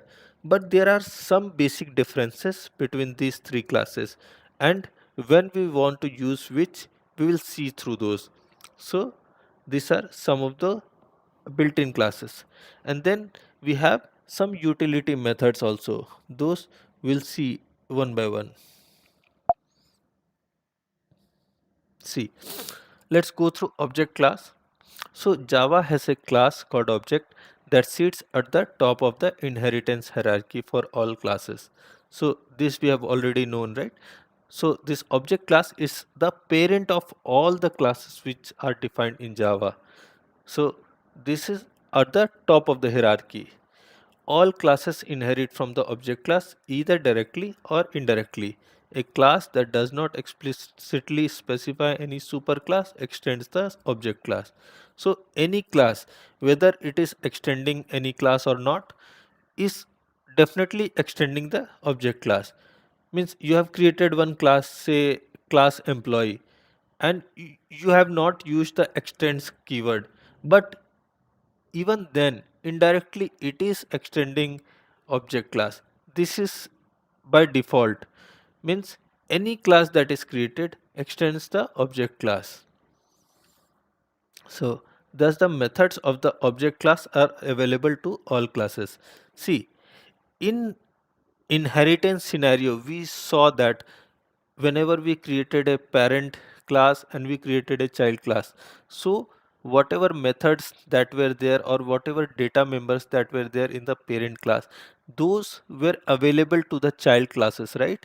A: but there are some basic differences between these three classes, and when we want to use which, we will see through those. So these are some of the built-in classes, and then we have some utility methods also. Those we'll see one by one. See, let's go through object class. So Java has a class called object that sits at the top of the inheritance hierarchy for all classes. So this we have already known, right? So this object class is the parent of all the classes which are defined in Java. So this is at the top of the hierarchy. All classes inherit from the object class either directly or indirectly. A class that does not explicitly specify any superclass extends the object class. So any class, whether it is extending any class or not, is definitely extending the object class. Means you have created one class, say class employee, and you have not used the extends keyword, but even then indirectly it is extending object class. This is by default. Means any class that is created extends the object class. So thus the methods of the object class are available to all classes. See, in inheritance scenario we saw that whenever we created a parent class and we created a child class, so whatever methods that were there or whatever data members that were there in the parent class, those were available to the child classes, right?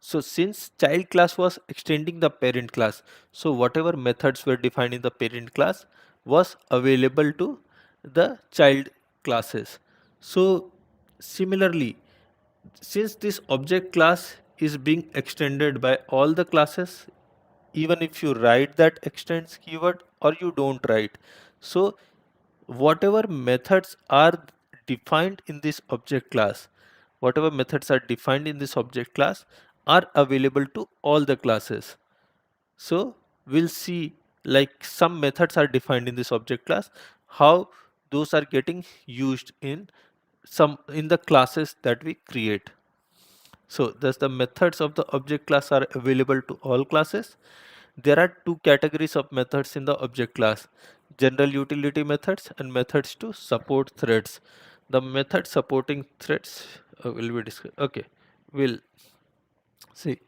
A: So since child class was extending the parent class, so whatever methods were defined in the parent class was available to the child classes. So similarly, since this object class is being extended by all the classes, even if you write that extends keyword or you don't write. So whatever methods are defined in this object class, whatever methods are defined in this object class are available to all the classes. So we'll see, like, some methods are defined in this object class, how those are getting used in the classes that we create. So thus the methods of the object class are available to all classes. There are two categories of methods in the object class: general utility methods and methods to support threads. The method supporting threads will be discussed. Okay, we'll see.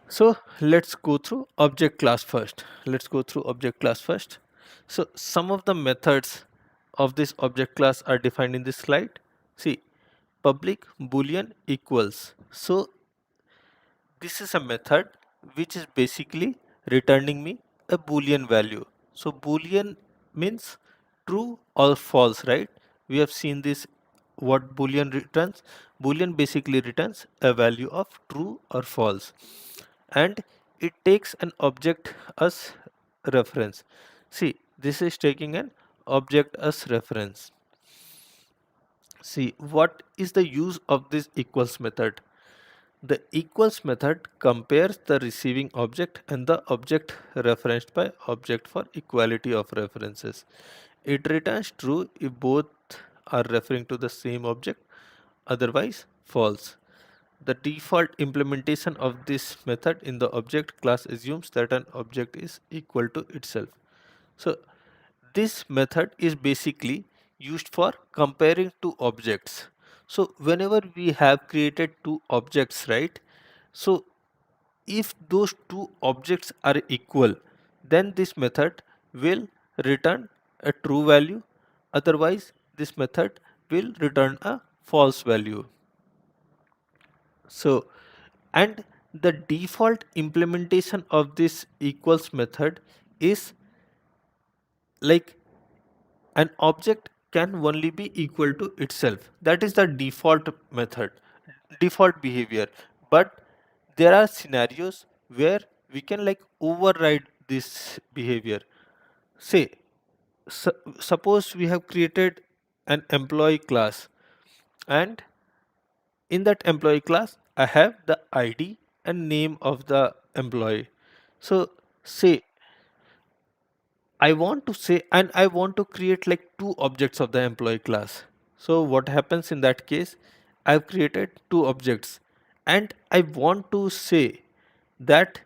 A: So let's go through object class first. Let's go through object class first. So some of the methods of this object class are defined in this slide. See, public boolean equals. So this is a method which is basically returning me a boolean value. So boolean means true or false, right? We have seen this, what boolean returns. Boolean basically returns a value of true or false, and it takes an object as reference. See, this is taking an object as reference. See, what is the use of this equals method? The equals method compares the receiving object and the object referenced by object for equality of references. It returns true if both are referring to the same object, otherwise false. The default implementation of this method in the object class assumes that an object is equal to itself. So this method is basically used for comparing two objects. So whenever we have created two objects, right? So if those two objects are equal, then this method will return a true value. Otherwise, this method will return a false value. So, and the default implementation of this equals method is like an object can only be equal to itself. That is the default method, default behavior. But there are scenarios where we can like override this behavior. Say, suppose we have created an employee class, and in that employee class I have the ID and name of the employee. So say I want to say, and I want to create like two objects of the employee class. So what happens in that case? I've created two objects, and I want to say that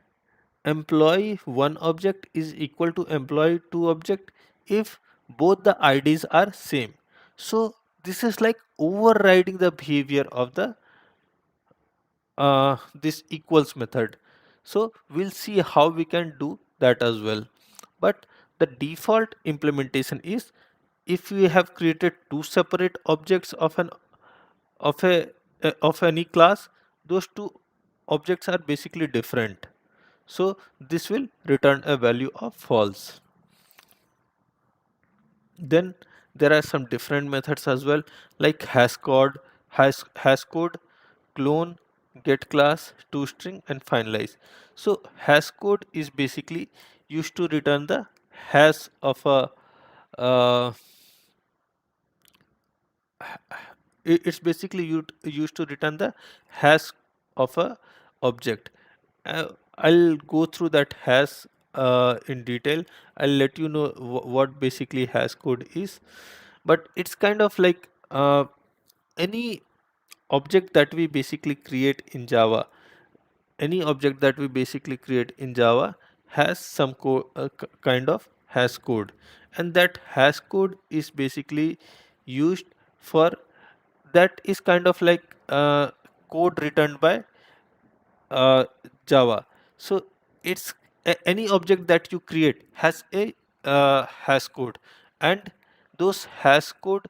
A: employee one object is equal to employee two object if both the IDs are same. So this is like overriding the behavior of the this equals method. So we'll see how we can do that as well. But the default implementation is, if we have created two separate objects of an of a of any class, those two objects are basically different. So this will return a value of false. Then there are some different methods as well, like hash code, clone, get class, toString, and finalize. So hash code is basically used to return the hash of a uh, it's basically used to return the hash of a object. I'll go through that hash in detail. I'll let you know what basically hash code is. But it's kind of like any object that we basically create in Java. Any object that we basically create in Java has some kind of hash code, and that hash code is basically used for, that is kind of like code written by uh, Java. So it's any object that you create has a hash code, and those hash code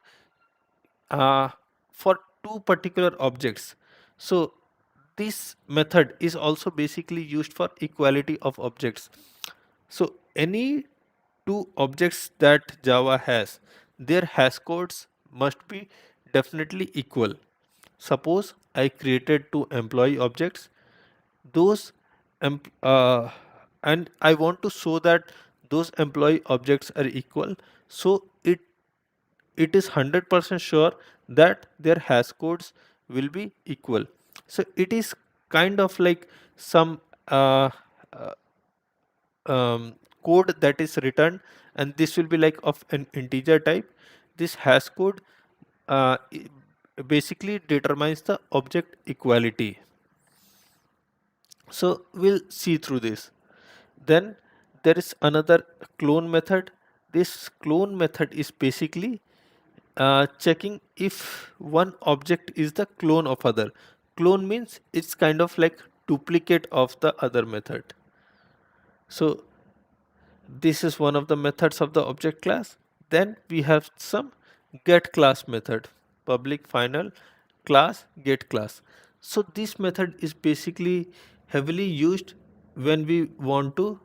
A: for two particular objects. So this method is also basically used for equality of objects. So any two objects that Java has, their hash codes must be definitely equal. Suppose I created two employee objects. Those em- uh, and I want to show that those employee objects are equal. So it is 100% sure that their hash codes will be equal. So it is kind of like some uh, uh, code that is written, and this will be like of an integer type. This hash code basically determines the object equality. So we'll see through this. Then there is another clone method. This clone method is basically checking if one object is the clone of other. Clone means it's kind of like duplicate of the other method. So this is one of the methods of the object class. Then we have some get class method, public final class get class. So this method is basically heavily used when we want to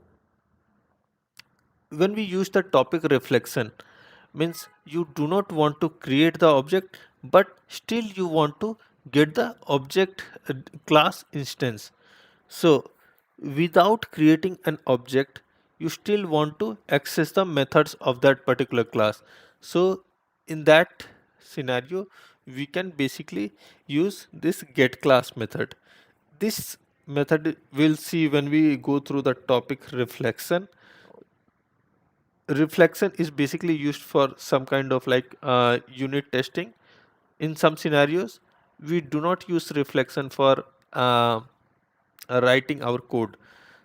A: when we use the topic reflection. Means you do not want to create the object, but still you want to get the object class instance. So without creating an object, you still want to access the methods of that particular class. So in that scenario, we can basically use this get class method. This method we'll see when we go through the topic reflection. Reflection is basically used for some kind of like unit testing. In some scenarios, we do not use reflection for writing our code.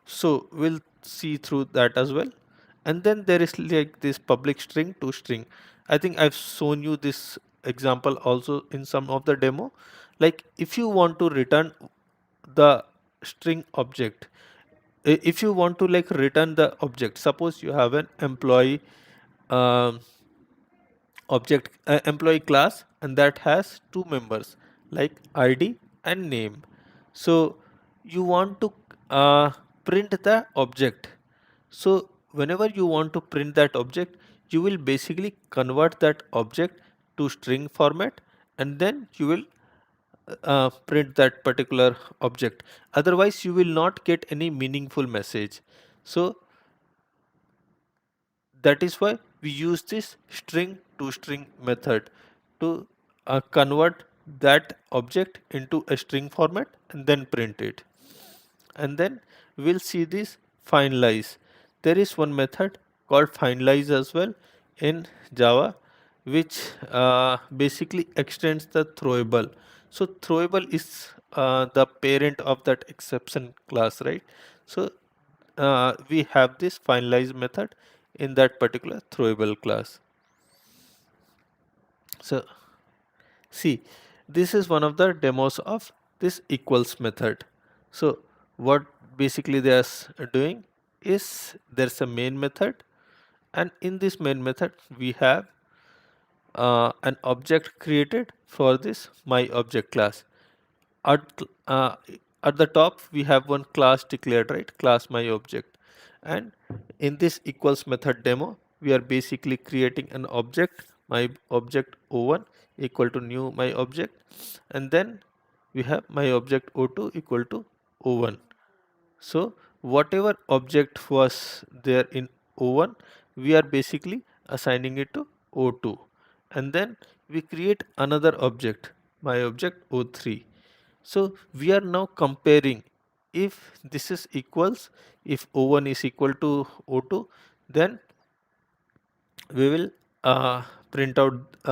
A: So we'll see through that as well. And then there is like this public string to string. I think I've shown you this example also in some of the demo. Like if you want to return the string object, if you want to like return the object, suppose you have an employee um, object employee class, and that has two members like id and name. So you want to print the object. So whenever you want to print that object, you will basically convert that object to string format, and then you will print that particular object. Otherwise you will not get any meaningful message. So that is why we use this string to string method to convert that object into a string format and then print it. And then we'll see this finalize. There is one method called finalize as well in Java, which basically extends the throwable. So throwable is the parent of that exception class, right? So we have this finalize method in that particular throwable class. So see, this is one of the demos of this equals method. So what basically they are doing is there's a main method, and in this main method we have an object created for this my object class. At, uh, at the top we have one class declared, right, class my object. And in this equals method demo, we are basically creating an object my object o1 equal to new my object, and then we have my object o2 equal to o1. So whatever object was there in O1, we are basically assigning it to O2. And then we create another object, my object O3. So we are now comparing if this is equals, if O1 is equal to O2, then we will print out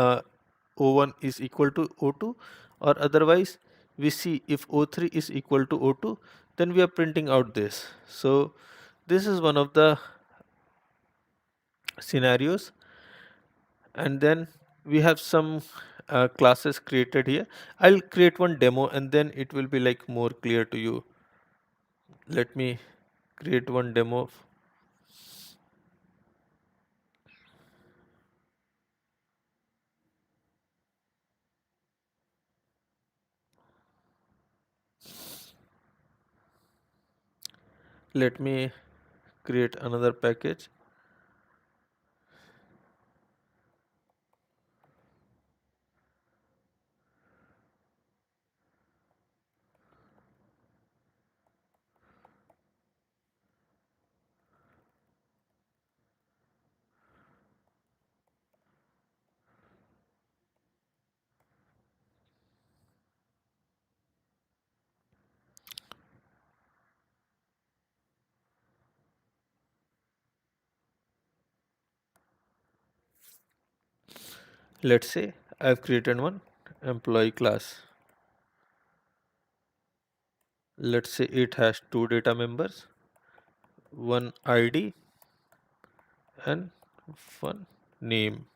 A: O1 is equal to O2, or otherwise we see if O3 is equal to O2, then we are printing out this. So this is one of the scenarios. And then we have some classes created here. I'll create one demo and then it will be like more clear to you. Let me create one demo. Let me create another package. Let's say I've created one employee class. Let's say it has two data members, one ID and one name.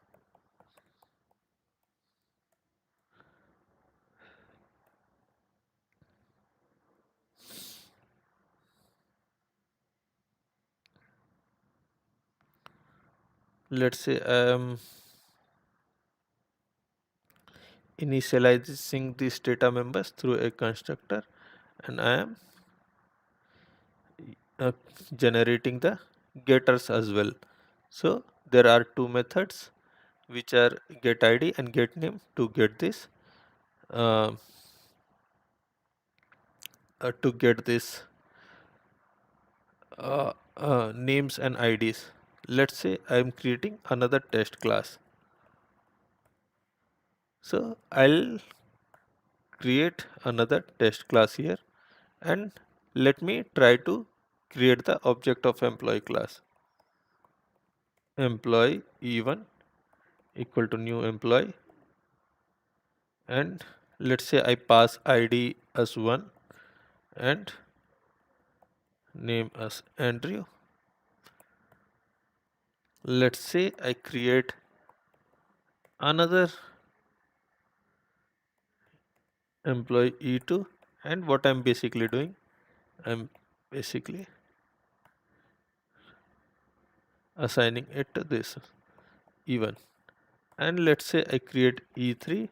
A: Let's say I am initializing these data members through a constructor, and I am uh, generating the getters as well. So there are two methods which are get id and get name to get this uh, to get this names and IDs. Let's say I am creating another test class. So I'll create another test class here, and let me try to create the object of employee class. Employee e1 equal to new employee, and let's say I pass ID as 1 and name as Andrew. Let's say I create another employee e2, and what I'm basically doing, I'm basically assigning it to this e1, and let's say I create e3.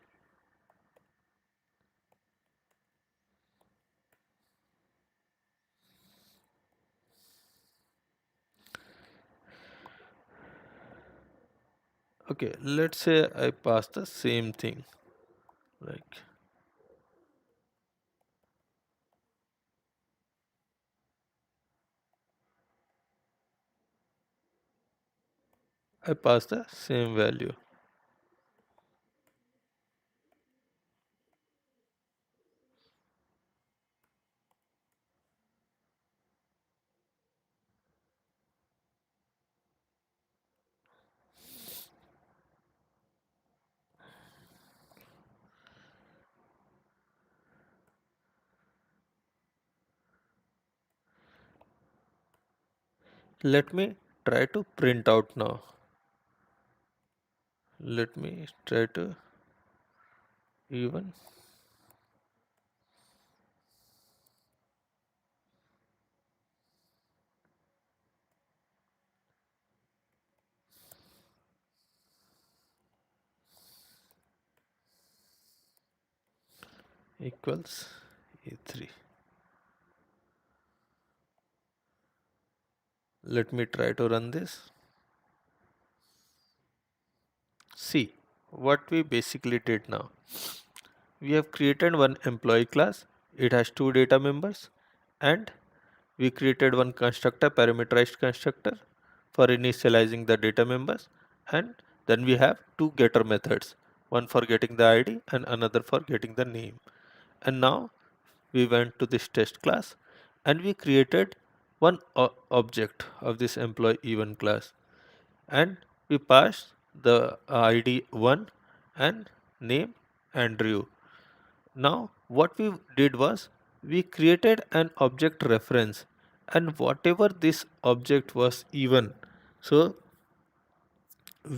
A: Okay, let's say I pass the same thing, like I pass the same value. Let me try to print out now. Let me try to even equals e3. Let me try to run this. See what we basically did now. We have created one employee class. It has two data members, and we created one constructor, parameterized constructor, for initializing the data members, and then we have two getter methods, one for getting the ID and another for getting the name. And now we went to this test class and we created one object of this employee event class, and we passed the ID 1 and name Andrew. Now what we did was we created an object reference, and whatever this object was even, so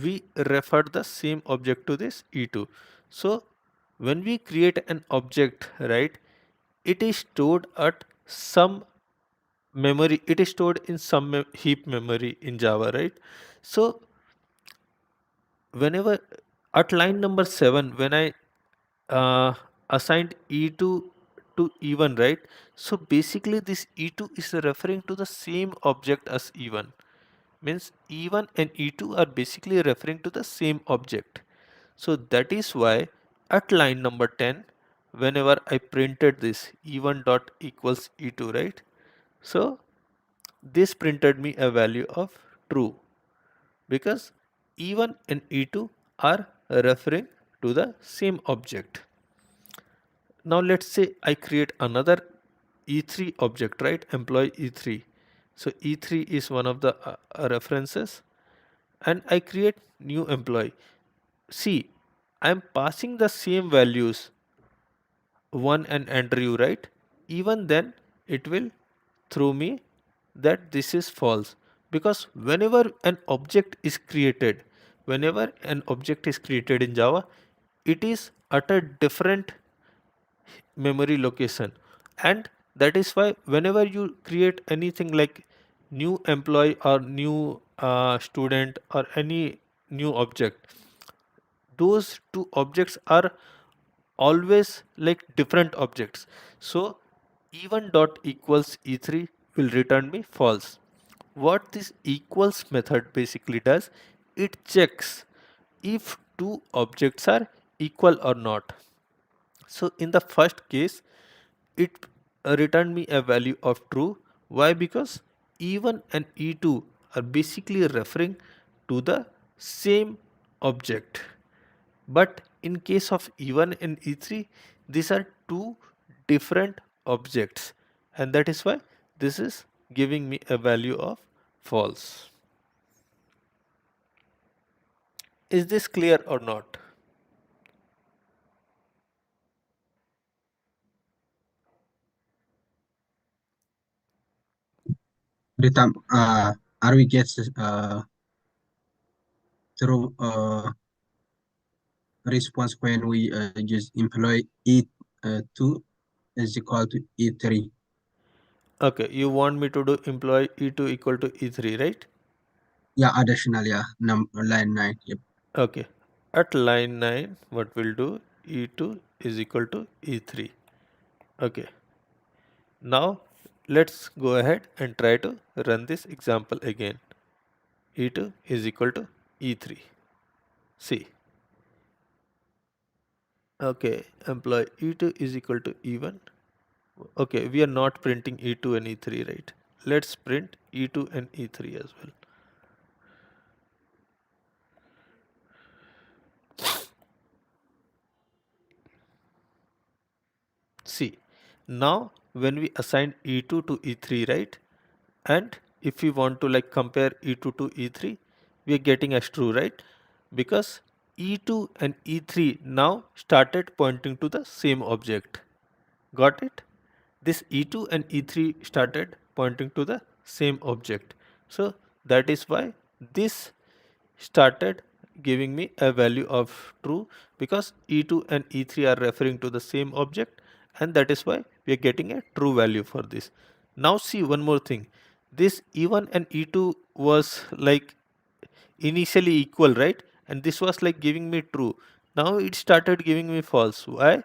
A: we referred the same object to this e2. So when we create an object, right, it is stored at some memory, it is stored in some heap memory in Java, right? So whenever at line number 7, when I uh, assigned e2 to e1, right, so basically this e2 is referring to the same object as e1, means e1 and e2 are basically referring to the same object. So that is why at line number 10, whenever I printed this e1 dot equals e2, right, so this printed me a value of true, because e1 and e2 are referring to the same object. Now let's say I create another e3 object, right, employee e3. So e3 is one of the references, and I create new employee. See, I'm passing the same values 1 and Andrew, right? Even then it will throw me that this is false, because whenever an object is created in Java, it is at a different memory location. And that is why whenever you create anything like new employee or new student or any new object, those two objects are always like different objects. So even dot equals e3 will return me false. What this equals method basically does, it checks if two objects are equal or not. So in the first case, it returned me a value of true. Why? Because E1 and E2 are basically referring to the same object. But in case of E1 and E3, these are two different objects, and that is why this is giving me a value of false. Is this clear or not?
C: The time are we get through response when we just employ E2 is equal to E3.
A: Okay, you want me to do employee E2 equal to E3, right?
C: Yeah, additional, yeah, line 9. Yep.
A: Okay, at line 9, what we'll do, E2 is equal to E3. Okay, now let's go ahead and try to run this example again. E2 is equal to E3. See, okay, employee E2 is equal to E1. Okay, we are not printing E2 and E3, right? Let's print E2 and E3 as well. See, now when we assign E2 to E3, right? And if we want to like compare E2 to E3, we are getting as true, right? Because E2 and E3 now started pointing to the same object. Got it? This E2 and E3 started pointing to the same object. So that is why this started giving me a value of true, because E2 and E3 are referring to the same object, and that is why we are getting a true value for this. Now see one more thing. This E1 and E2 was like initially equal, right? And this was like giving me true. Now it started giving me false. Why?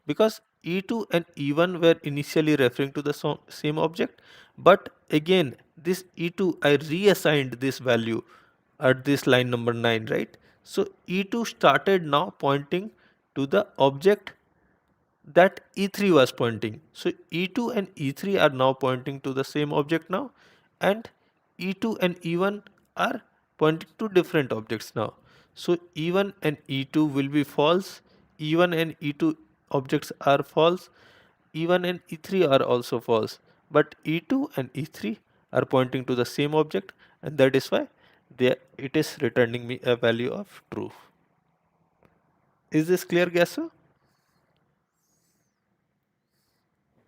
A: Because E2 and E1 were initially referring to the same object, but again this E2 I reassigned this value at this line number 9, right? So E2 started now pointing to the object that E3 was pointing. So E2 and E3 are now pointing to the same object now, and E2 and E1 are pointing to different objects now. So E1 and E2 will be false, E1 and E2 objects are false, E1 and E3 are also false, but E2 and E3 are pointing to the same object, and that is why it is returning me a value of true. Is this clear, Gaso?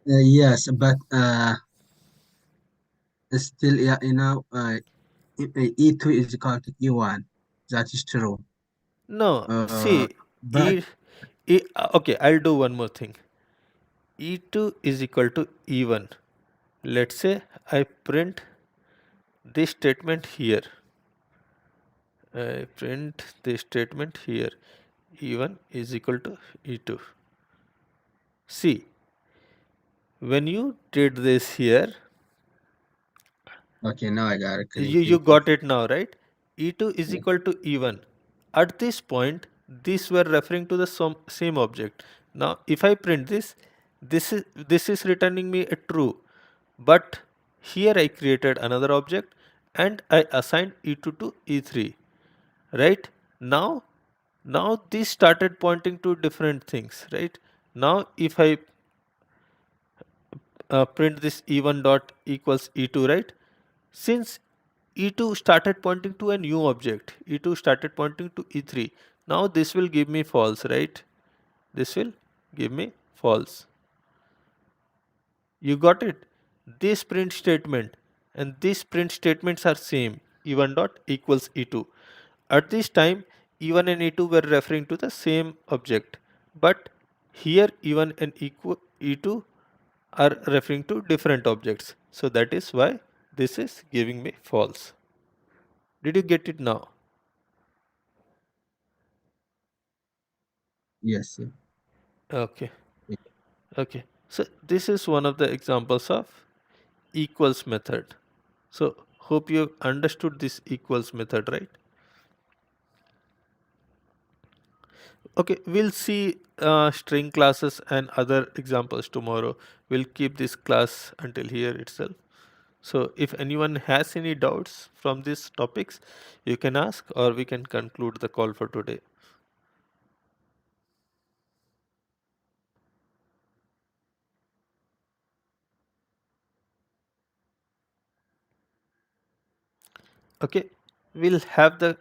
C: Yes, but still, yeah, E2 is equal to E1. That is true.
A: No,
C: Uh,
A: see,
C: but
A: okay, I'll do one more thing. E2 is equal to E1. Let's say I print this statement here. I print this statement here. E1 is equal to E2. See, when you did this here,
C: okay, now I got it
A: you
C: connected.
A: got it now, right? E2 is
C: Yeah.
A: equal to E1. At this point, these were referring to the same object. Now if I print this is returning me a true, but here I created another object and I assigned E2 to E3, right? Now now this started pointing to different things, right? Now if I print this E1 dot equals E2, right? Since E2 started pointing to a new object, E2 started pointing to E3. Now this will give me false, right? This will give me false. You got it? This print statement and this print statements are same. E1 dot equals E2. At this time, E1 and E2 were referring to the same object, but here E1 and E2 are referring to different objects. So that is why this is giving me false. Did you get it now?
C: Yes, sir.
A: Okay.
C: Yeah.
A: Okay. So this is one of the examples of equals method. So hope you understood this equals method, right? Okay, we'll see string classes and other examples tomorrow. We'll keep this class until here itself. So if anyone has any doubts from these topics, you can ask or we can conclude the call for today. Okay, we'll have the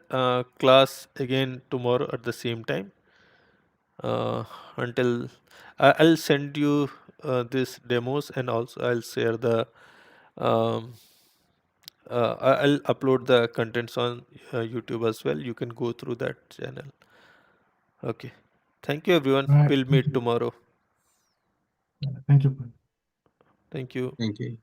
A: class again tomorrow at the same time. Until I'll send you this demos, and also I'll share the um, I'll upload the contents on YouTube as well. You can go through that channel. Okay. Thank you, everyone.
B: All right.
A: We'll
B: Thank
A: meet
B: you.
A: tomorrow.
B: Thank you.
A: Thank you.
C: Thank you.